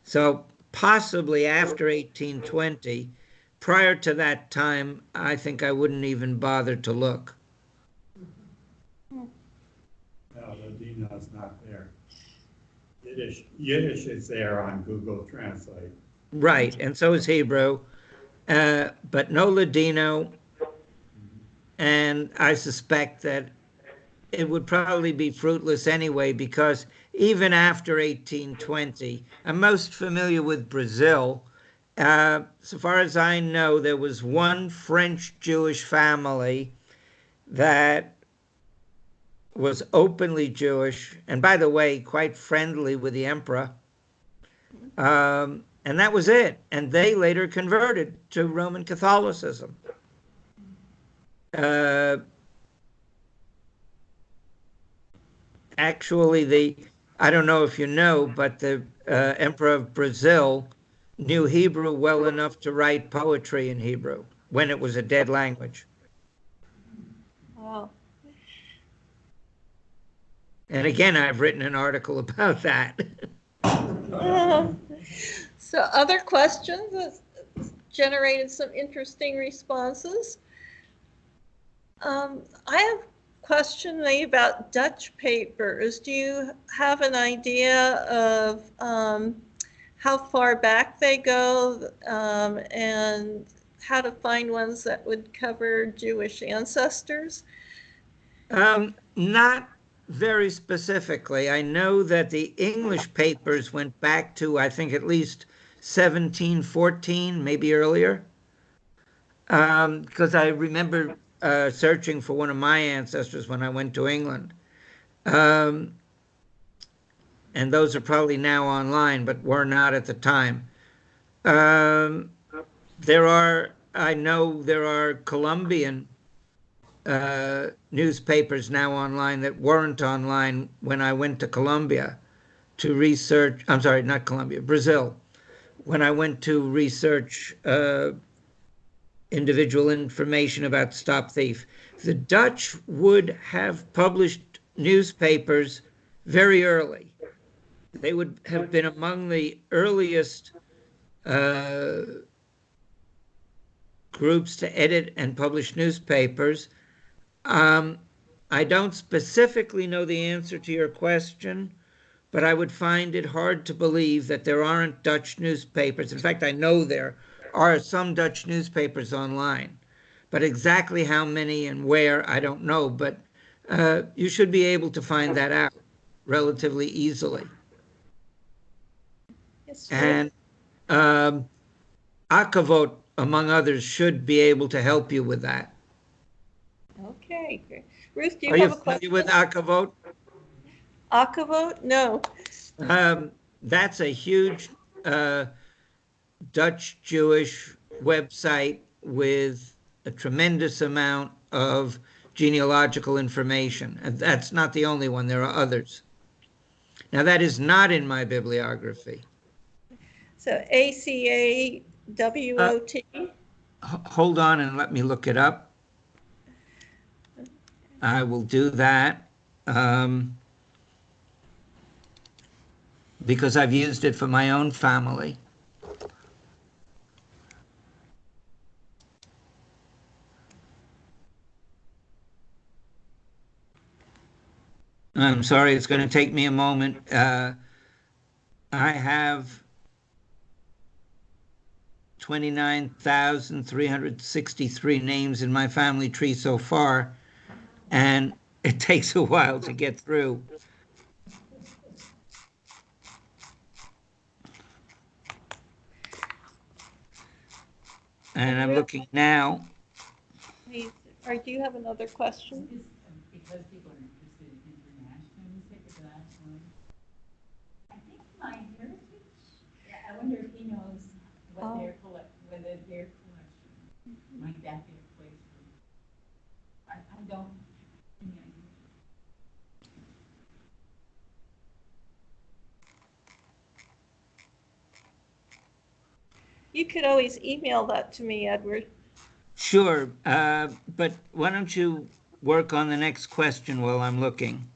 So possibly after 1820, prior to that time, I think I wouldn't even bother to look. No, Ladino's not there. Yiddish is there on Google Translate. Right, and so is Hebrew, but no Ladino, and I suspect that it would probably be fruitless anyway because even after 1820, I'm most familiar with Brazil. So far as I know, there was one French Jewish family that was openly Jewish, and by the way, quite friendly with the emperor. And that was it. And they later converted to Roman Catholicism. Uh, Actually, I don't know if you know, but the Emperor of Brazil knew Hebrew well enough to write poetry in Hebrew when it was a dead language. Wow. And again, I've written an article about that. So other questions that generated some interesting responses. I have a question maybe about Dutch papers. Do you have an idea of how far back they go and how to find ones that would cover Jewish ancestors? Not very specifically. I know that the English papers went back to, I think, at least 1714, maybe earlier. Because I remember searching for one of my ancestors when I went to England. Um, and those are probably now online, but were not at the time. Um, I know there are Colombian newspapers now online that weren't online when I went to Colombia to research. I'm sorry, not Colombia, Brazil. When I went to research individual information about Stop Thief, the Dutch would have published newspapers very early. They would have been among the earliest uh, groups to edit and publish newspapers. Um, I don't specifically know the answer to your question, but I would find it hard to believe that there aren't Dutch newspapers. In fact, I know there are some Dutch newspapers online, but exactly how many and where, I don't know. But you should be able to find that out relatively easily. Yes, Ruth? And um, Akavot, among others, should be able to help you with that. Okay, great. Ruth, do you Are you have a familiar question? with Akavot? Akavot? No. That's a huge uh, Dutch Jewish website with a tremendous amount of genealogical information. And that's not the only one, there are others. Now, that is not in my bibliography. So ACAWOT? Hold on and let me look it up. I will do that because I've used it for my own family. I'm sorry, it's going to take me a moment. I have 29,363 names in my family tree so far, and it takes a while to get through. And I'm looking now. Or do you have another question? Because people are interested in international newspapers, the last one. I think My Heritage, I wonder if he knows what whether their collection might that be a place for, I don't, have any idea. You could always email that to me, Edward. Sure, but why don't you work on the next question while I'm looking?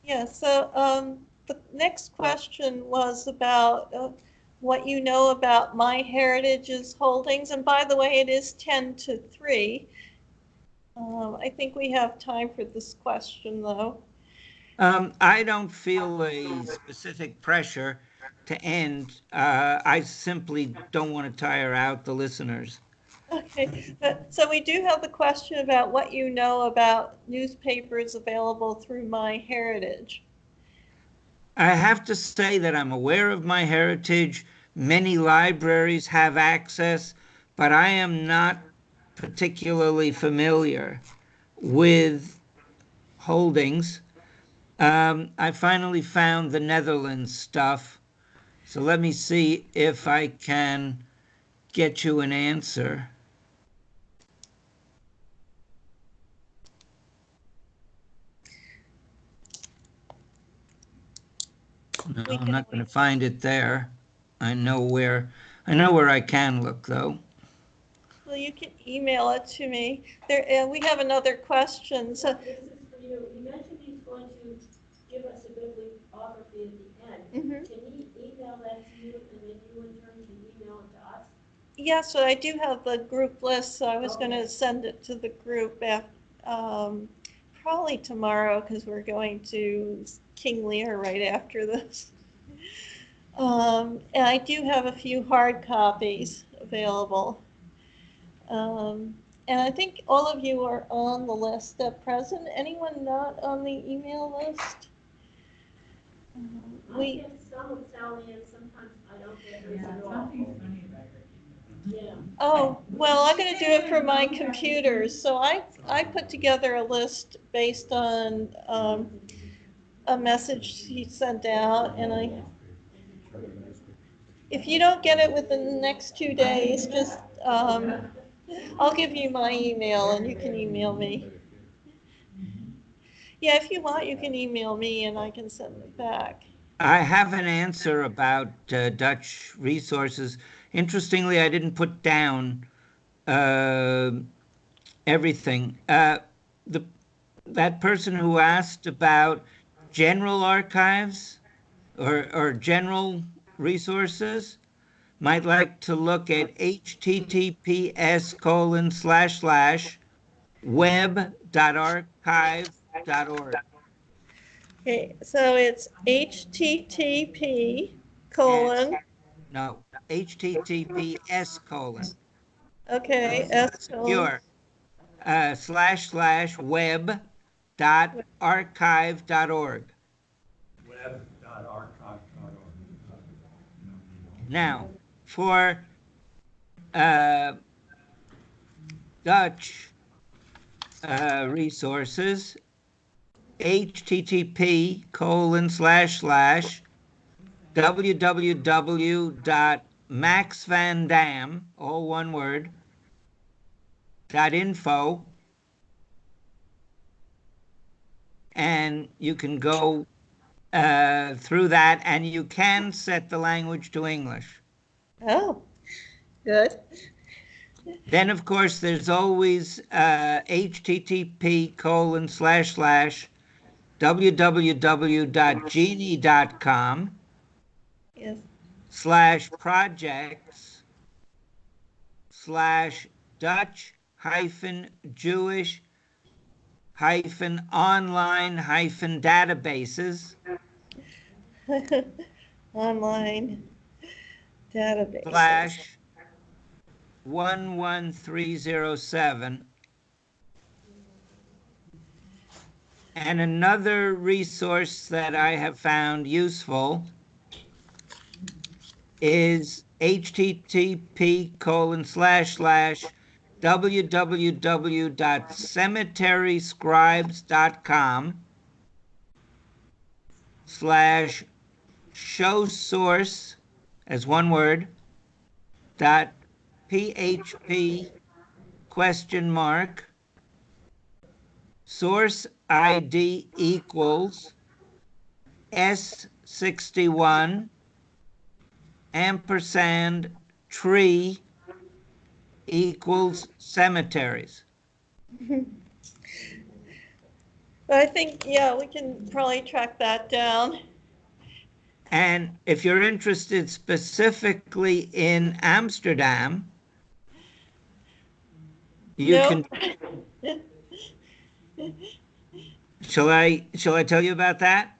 Yeah, so the next question was about what you know about MyHeritage's holdings. And by the way, it is 10 to 3. I think we have time for this question, though. I don't feel a specific pressure to end. I simply don't want to tire out the listeners. Okay, so we do have the question about what you know about newspapers available through MyHeritage. I have to say that I'm aware of my heritage. Many libraries have access, but I am not particularly familiar with holdings. I finally found the Netherlands stuff, So let me see if I can get you an answer. No, We I'm can not going to find it there. I know where I can look though. Well, you can email it to me. There, we have another question. So, This is for you. You mentioned he's going to give us a bibliography at the end. Mhm. Can he email that to you and then you in turn can email it to us? yeah, so I do have the group list, so I was going to Okay. send it to the group probably tomorrow because we're going to King Lear right after this. And I do have a few hard copies available. And I think all of you are on the list at present. Anyone not on the email list? I We, get some with Sally and sometimes I don't get hers Yeah, at all. something's funny about her email. Yeah. oh, well, I'm going to do it from my computer. So I put together a list based on a message he sent out. And if you don't get it within the next 2 days, just, I'll give you my email and you can email me. Yeah, if you want, you can email me and I can send it back. I have an answer about Dutch resources. Interestingly, I didn't put down uh, everything. The that person who asked about general archives or general resources might like to look at https://web.archive.org. Okay, so it's HTTP S, colon, no, https colon. okay, S S colon, secure / web dot archive.org. web.archive.org. Now, for uh, Dutch resources, http colon / www.maxvandam, all one word, .info, and you can go through that, and you can set the language to English. oh, good. Then, of course, there's always http colon / www.genie.com Yes. /projects /Dutch Jewish online databases Online databases. /11307. And another resource that I have found useful is http colon / www.cemeteryscribes.com /show source as one word .php source ID equals S61 ampersand tree equals cemeteries. But I think, yeah, we can probably track that down. And if you're interested specifically in Amsterdam, you Nope. can. Shall I tell you about that?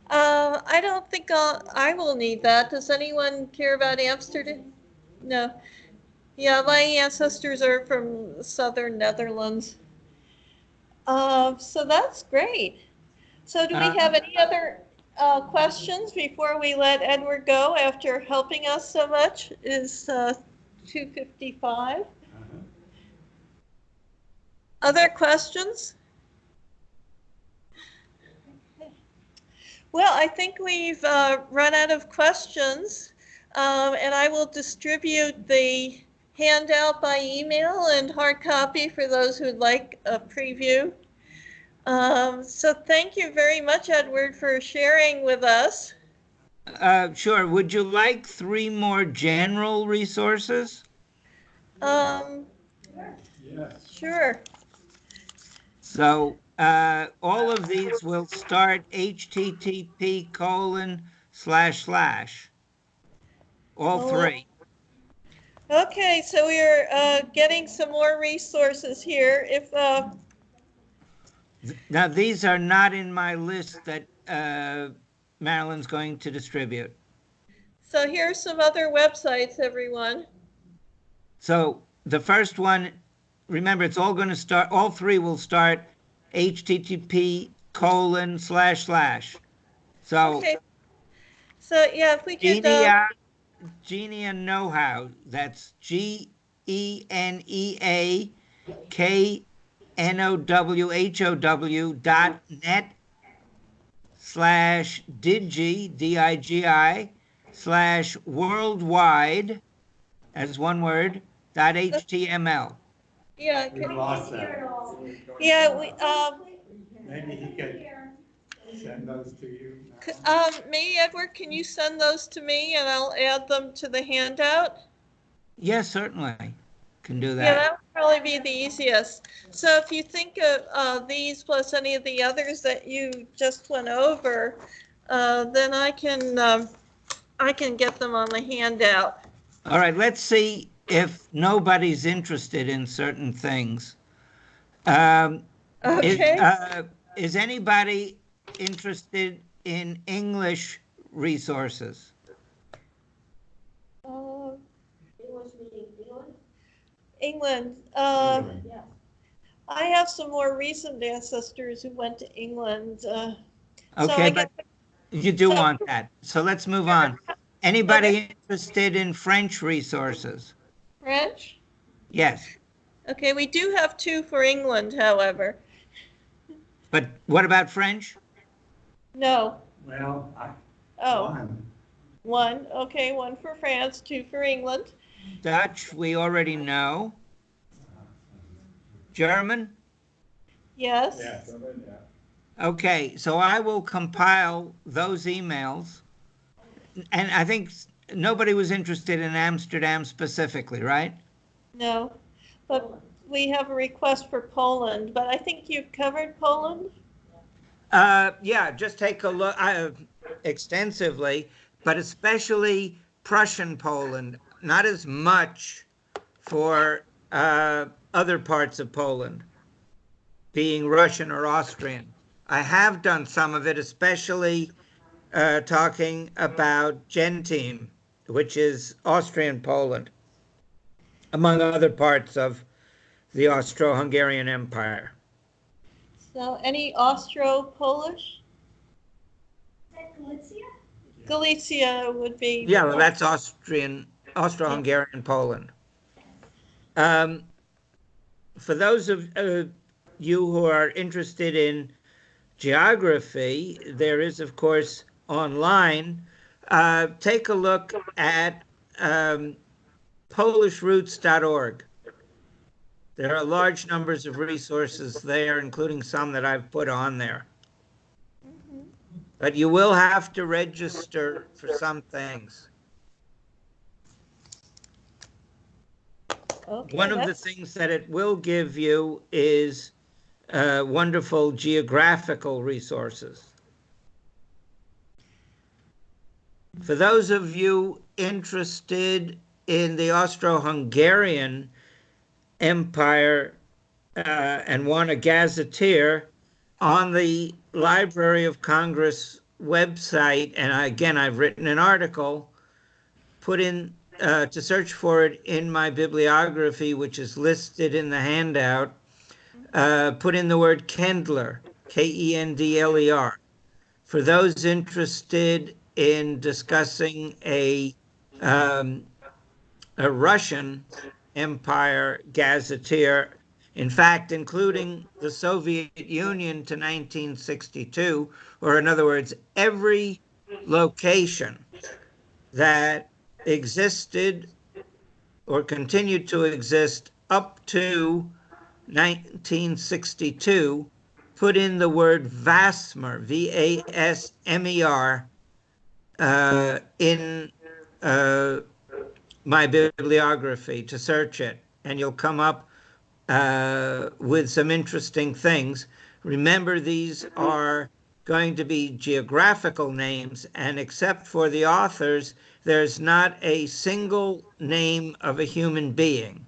I don't think I will need that. Does anyone care about Amsterdam? No. Yeah, my ancestors are from southern Netherlands. So that's great. So do we Uh, have any other questions before we let Edward go after helping us so much? Is 2:55? Other questions? Well, I think we've run out of questions, and I will distribute the handout by email and hard copy for those who'd like a preview. So thank you very much, Edward, for sharing with us. Sure. Would you like three more general resources? Um, Yes. sure. So all of these will start http:// all Well, three. okay, so we're getting some more resources here. If Now, these are not in my list that Marilyn's going to distribute. so, here's some other websites, everyone. So the first one, remember, it's all going to start, all three will start http://. So Okay. So yeah, if we could. Genia Know-how, that's GENEAKNOWHOW.net/digi, DIGI, /worldwide, as one word, .html. Yeah. We lost that. Yeah. Maybe he could send those to you. Maybe Edward, can you send those to me and I'll add them to the handout? Yes, certainly. Can do Yeah, that. that would probably be the easiest. So if you think of these plus any of the others that you just went over, then I can get them on the handout. All right, let's see if nobody's interested in certain things. Um, is, Okay. uh, is anybody interested in English resources? Uh, English meaning England? England. Yes. I have some more recent ancestors who went to England. So Okay, I guess but you do so. want that. So let's move on. Okay. Anybody interested in French resources? French. Yes. Okay, we do have two for England, however. But what about French? No. Well, Oh, one. one. Okay, one for France, two for England. Dutch, we already know. German? Yes. Yes. Okay, so I will compile those emails. And I think nobody was interested in Amsterdam specifically, right? No. But we have a request for Poland, but I think you've covered Poland. Yeah, just take a look extensively, but especially Prussian Poland, not as much for other parts of Poland, being Russian or Austrian. I have done some of it, especially talking about Genteam, which is Austrian Poland, among other parts of the Austro-Hungarian Empire. So any Austro-Polish? Galicia? Galicia would be. Yeah, well, that's Austro-Hungarian Poland. Um, for those of you who are interested in geography, there is, of course, online. Take a look at PolishRoots.org. There are large numbers of resources there, including some that I've put on there. But you will have to register for some things. Okay, One of the things that it will give you is wonderful geographical resources. For those of you interested in the Austro-Hungarian Empire and want a gazetteer, on the Library of Congress website, and again, I've written an article, put in to search for it in my bibliography, which is listed in the handout, put in the word Kendler, Kendler. For those interested in discussing a Russian Empire gazetteer, In fact, including the Soviet Union to 1962, or in other words, every location that existed or continued to exist up to 1962 put in the word Vasmer, Vasmer, in my bibliography to search it, and you'll come up with some interesting things. Remember, these are going to be geographical names, and except for the authors, there's not a single name of a human being.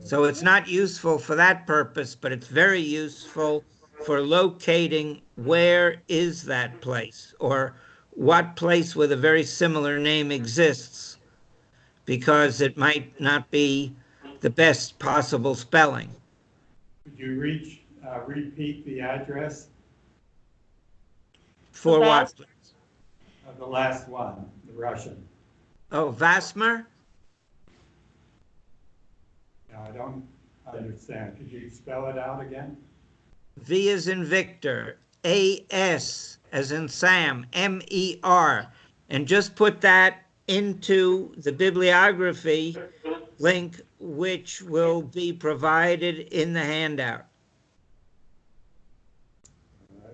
So it's not useful for that purpose, but it's very useful for locating where is that place or what place with a very similar name exists, because it might not be the best possible spelling. Could you repeat the address For what? of the last one, the Russian? Oh, Vasmer? No, I don't understand. Could you spell it out again? V as in Victor, A-S as in Sam, M-E-R. And just put that into the bibliography link, which will be provided in the handout.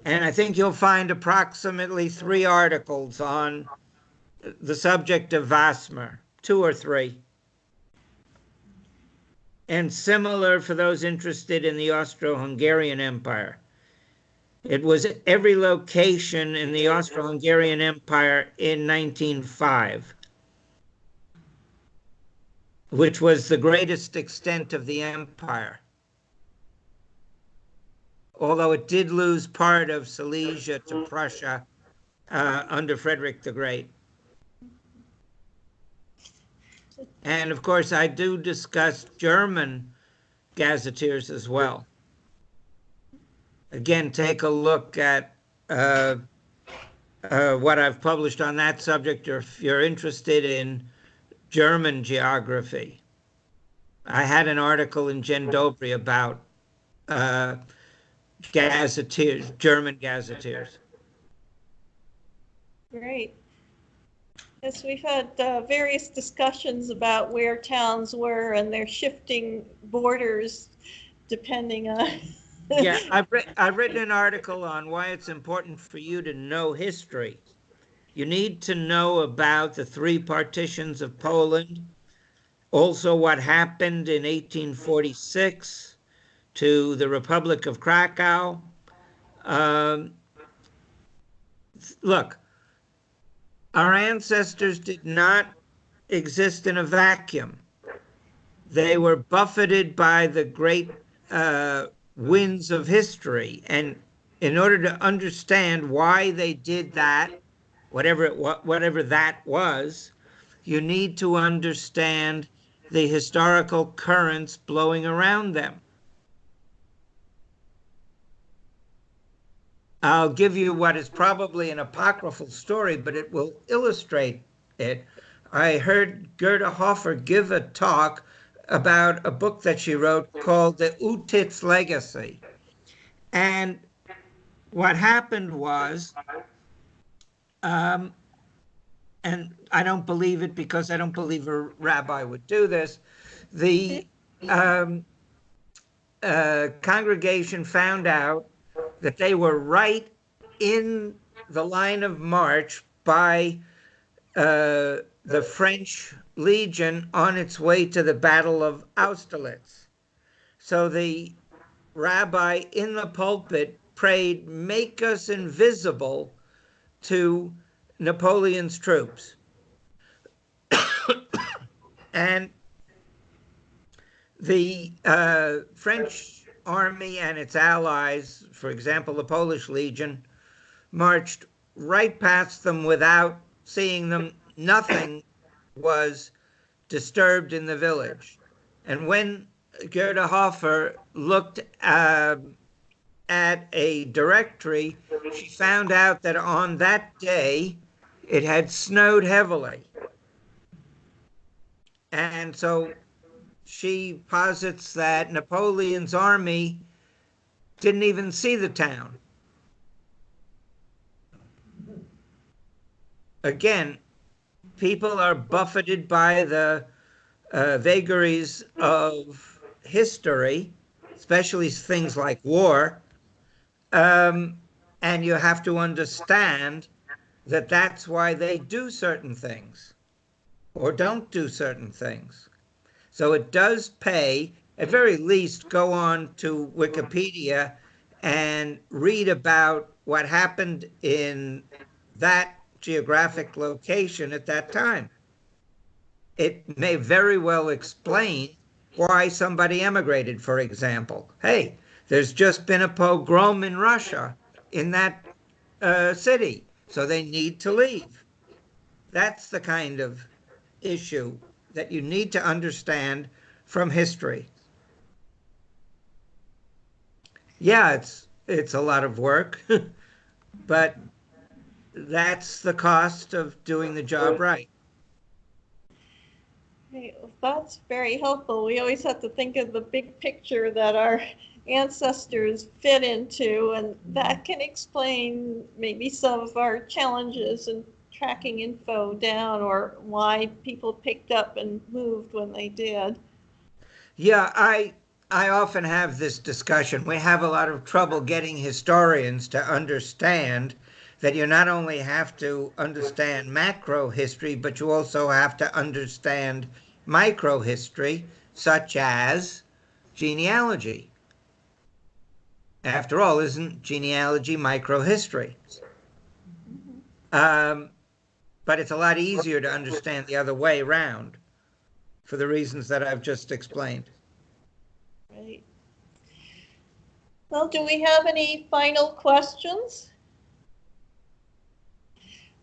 And I think you'll find approximately 3 articles on the subject of Vasmer, 2 or 3. And similar for those interested in the Austro-Hungarian Empire. It was every location in the Austro-Hungarian Empire in 1905, which was the greatest extent of the empire. Although it did lose part of Silesia to Prussia under Frederick the Great. And of course, I do discuss German gazetteers as well. Again, take a look at what I've published on that subject, or if you're interested in German geography. I had an article in Gendobri about gazetteers, German gazetteers. Great. Yes, we've had various discussions about where towns were and their shifting borders depending on. Yeah, I've written an article on why it's important for you to know history. You need to know about the 3 partitions of Poland, also what happened in 1846 to the Republic of Krakow. Look, our ancestors did not exist in a vacuum. They were buffeted by the great winds of history. And in order to understand why they did that, whatever that was, you need to understand the historical currents blowing around them. I'll give you what is probably an apocryphal story, but it will illustrate it. I heard Gerda Hofer give a talk about a book that she wrote called The Utit's Legacy. And what happened was, and I don't believe it because I don't believe a rabbi would do this, the congregation found out that they were right in the line of march by the French Legion on its way to the Battle of Austerlitz. So the rabbi in the pulpit prayed, "Make us invisible to Napoleon's troops." And the French army and its allies, for example, the Polish Legion, marched right past them without seeing them. Nothing was disturbed in the village. And when Gerda Hofer looked at a directory, she found out that on that day it had snowed heavily. And so she posits that Napoleon's army didn't even see the town. Again, people are buffeted by the vagaries of history, especially things like war, um, and you have to understand that that's why they do certain things or don't do certain things. So it does pay, at very least, go on to Wikipedia and read about what happened in that geographic location at that time. It may very well explain why somebody emigrated, for example. Hey, there's just been a pogrom in Russia in that city, so they need to leave. That's the kind of issue that you need to understand from history. Yeah, it's a lot of work, but that's the cost of doing the job right. Hey, that's very helpful. We always have to think of the big picture that our ancestors fit into, and that can explain maybe some of our challenges in tracking info down or why people picked up and moved when they did. Yeah, I often have this discussion. We have a lot of trouble getting historians to understand that you not only have to understand macro history, but you also have to understand micro history, such as genealogy. After all, isn't genealogy microhistory? Um, but it's a lot easier to understand the other way around for the reasons that I've just explained. Right. Well, do we have any final questions?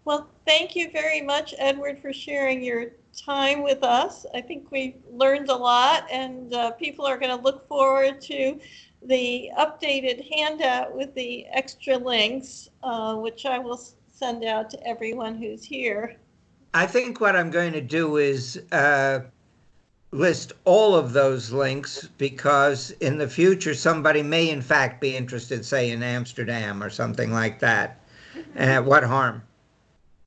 Well, thank you very much, Edward, for sharing your time with us. I think we learned a lot, and people are going to look forward to the updated handout with the extra links, which I will send out to everyone who's here. I think what I'm going to do is list all of those links because in the future somebody may in fact be interested, say, in Amsterdam or something like that. What harm?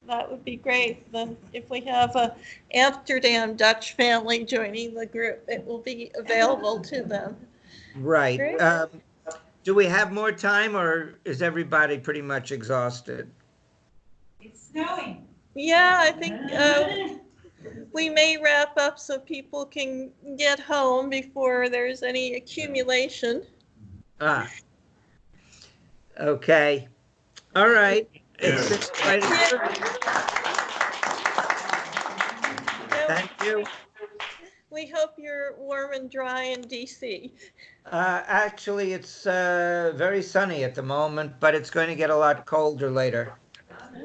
That would be great. Then if we have a Amsterdam Dutch family joining the group, it will be available to them. Right. Great. Do we have more time or is everybody pretty much exhausted? It's snowing. Yeah, I think we may wrap up so people can get home before there's any accumulation. Ah, okay. All right. It's been quite a thank you. We hope you're warm and dry in DC. Actually, it's very sunny at the moment, but it's going to get a lot colder later.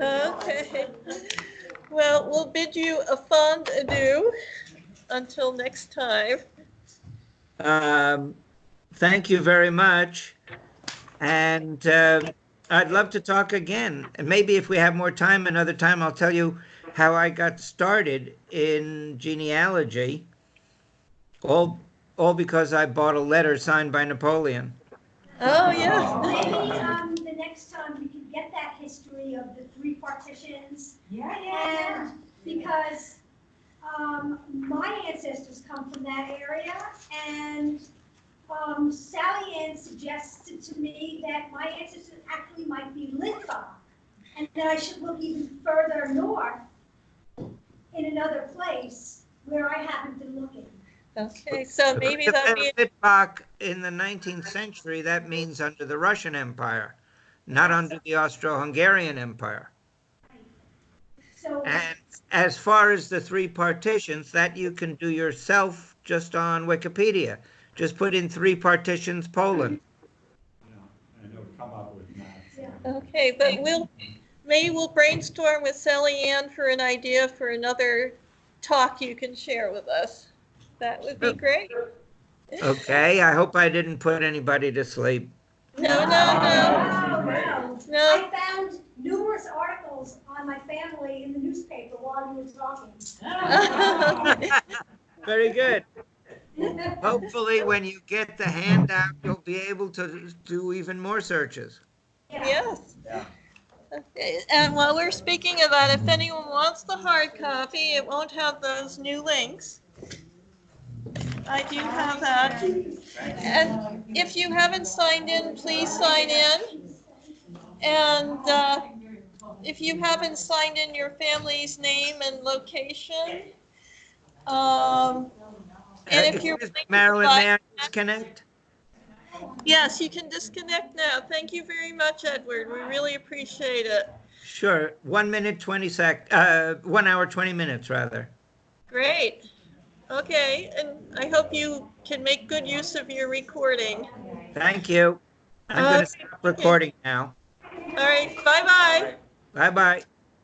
Okay. Well, we'll bid you a fond adieu until next time. Um, Thank you very much. And I'd love to talk again. And maybe if we have more time, another time, I'll tell you how I got started in genealogy, all because I bought a letter signed by Napoleon. Oh, yeah. Maybe the next time we could get that history of the three partitions. Yeah. And because my ancestors come from that area, and Sally Ann suggested to me that my ancestors actually might be Litva, and that I should look even further north in another place where I haven't been looking. Okay, so maybe that'll be. Litvak in the 19th century, that means under the Russian Empire, not under the Austro-Hungarian Empire. So, And as far as the three partitions, that you can do yourself just on Wikipedia. Just put in three partitions Poland. And it'll come up with maps. Yeah. Okay, but maybe we'll brainstorm with Sally Ann for an idea for another talk you can share with us. That would be great. Okay, I hope I didn't put anybody to sleep. No. No. I found numerous articles on my family in the newspaper while you were talking. Very good. Hopefully, when you get the handout, you'll be able to do even more searches. Yes. Yeah. Okay, and while we're speaking of that, if anyone wants the hard copy, it won't have those new links. I do have that. And if you haven't signed in, please sign in. And if you haven't signed in your family's name and location, and if you're Excuse me, willing to Marilyn, provide, may I disconnect? yes, you can disconnect now. Thank you very much, Edward. We really appreciate it. Sure, 1 minute, 1 hour, 20 minutes, rather. Great. Okay, and I hope you can make good use of your recording. Thank you. I'm going to Okay, stop thank you. recording now. All right, bye-bye. Bye-bye.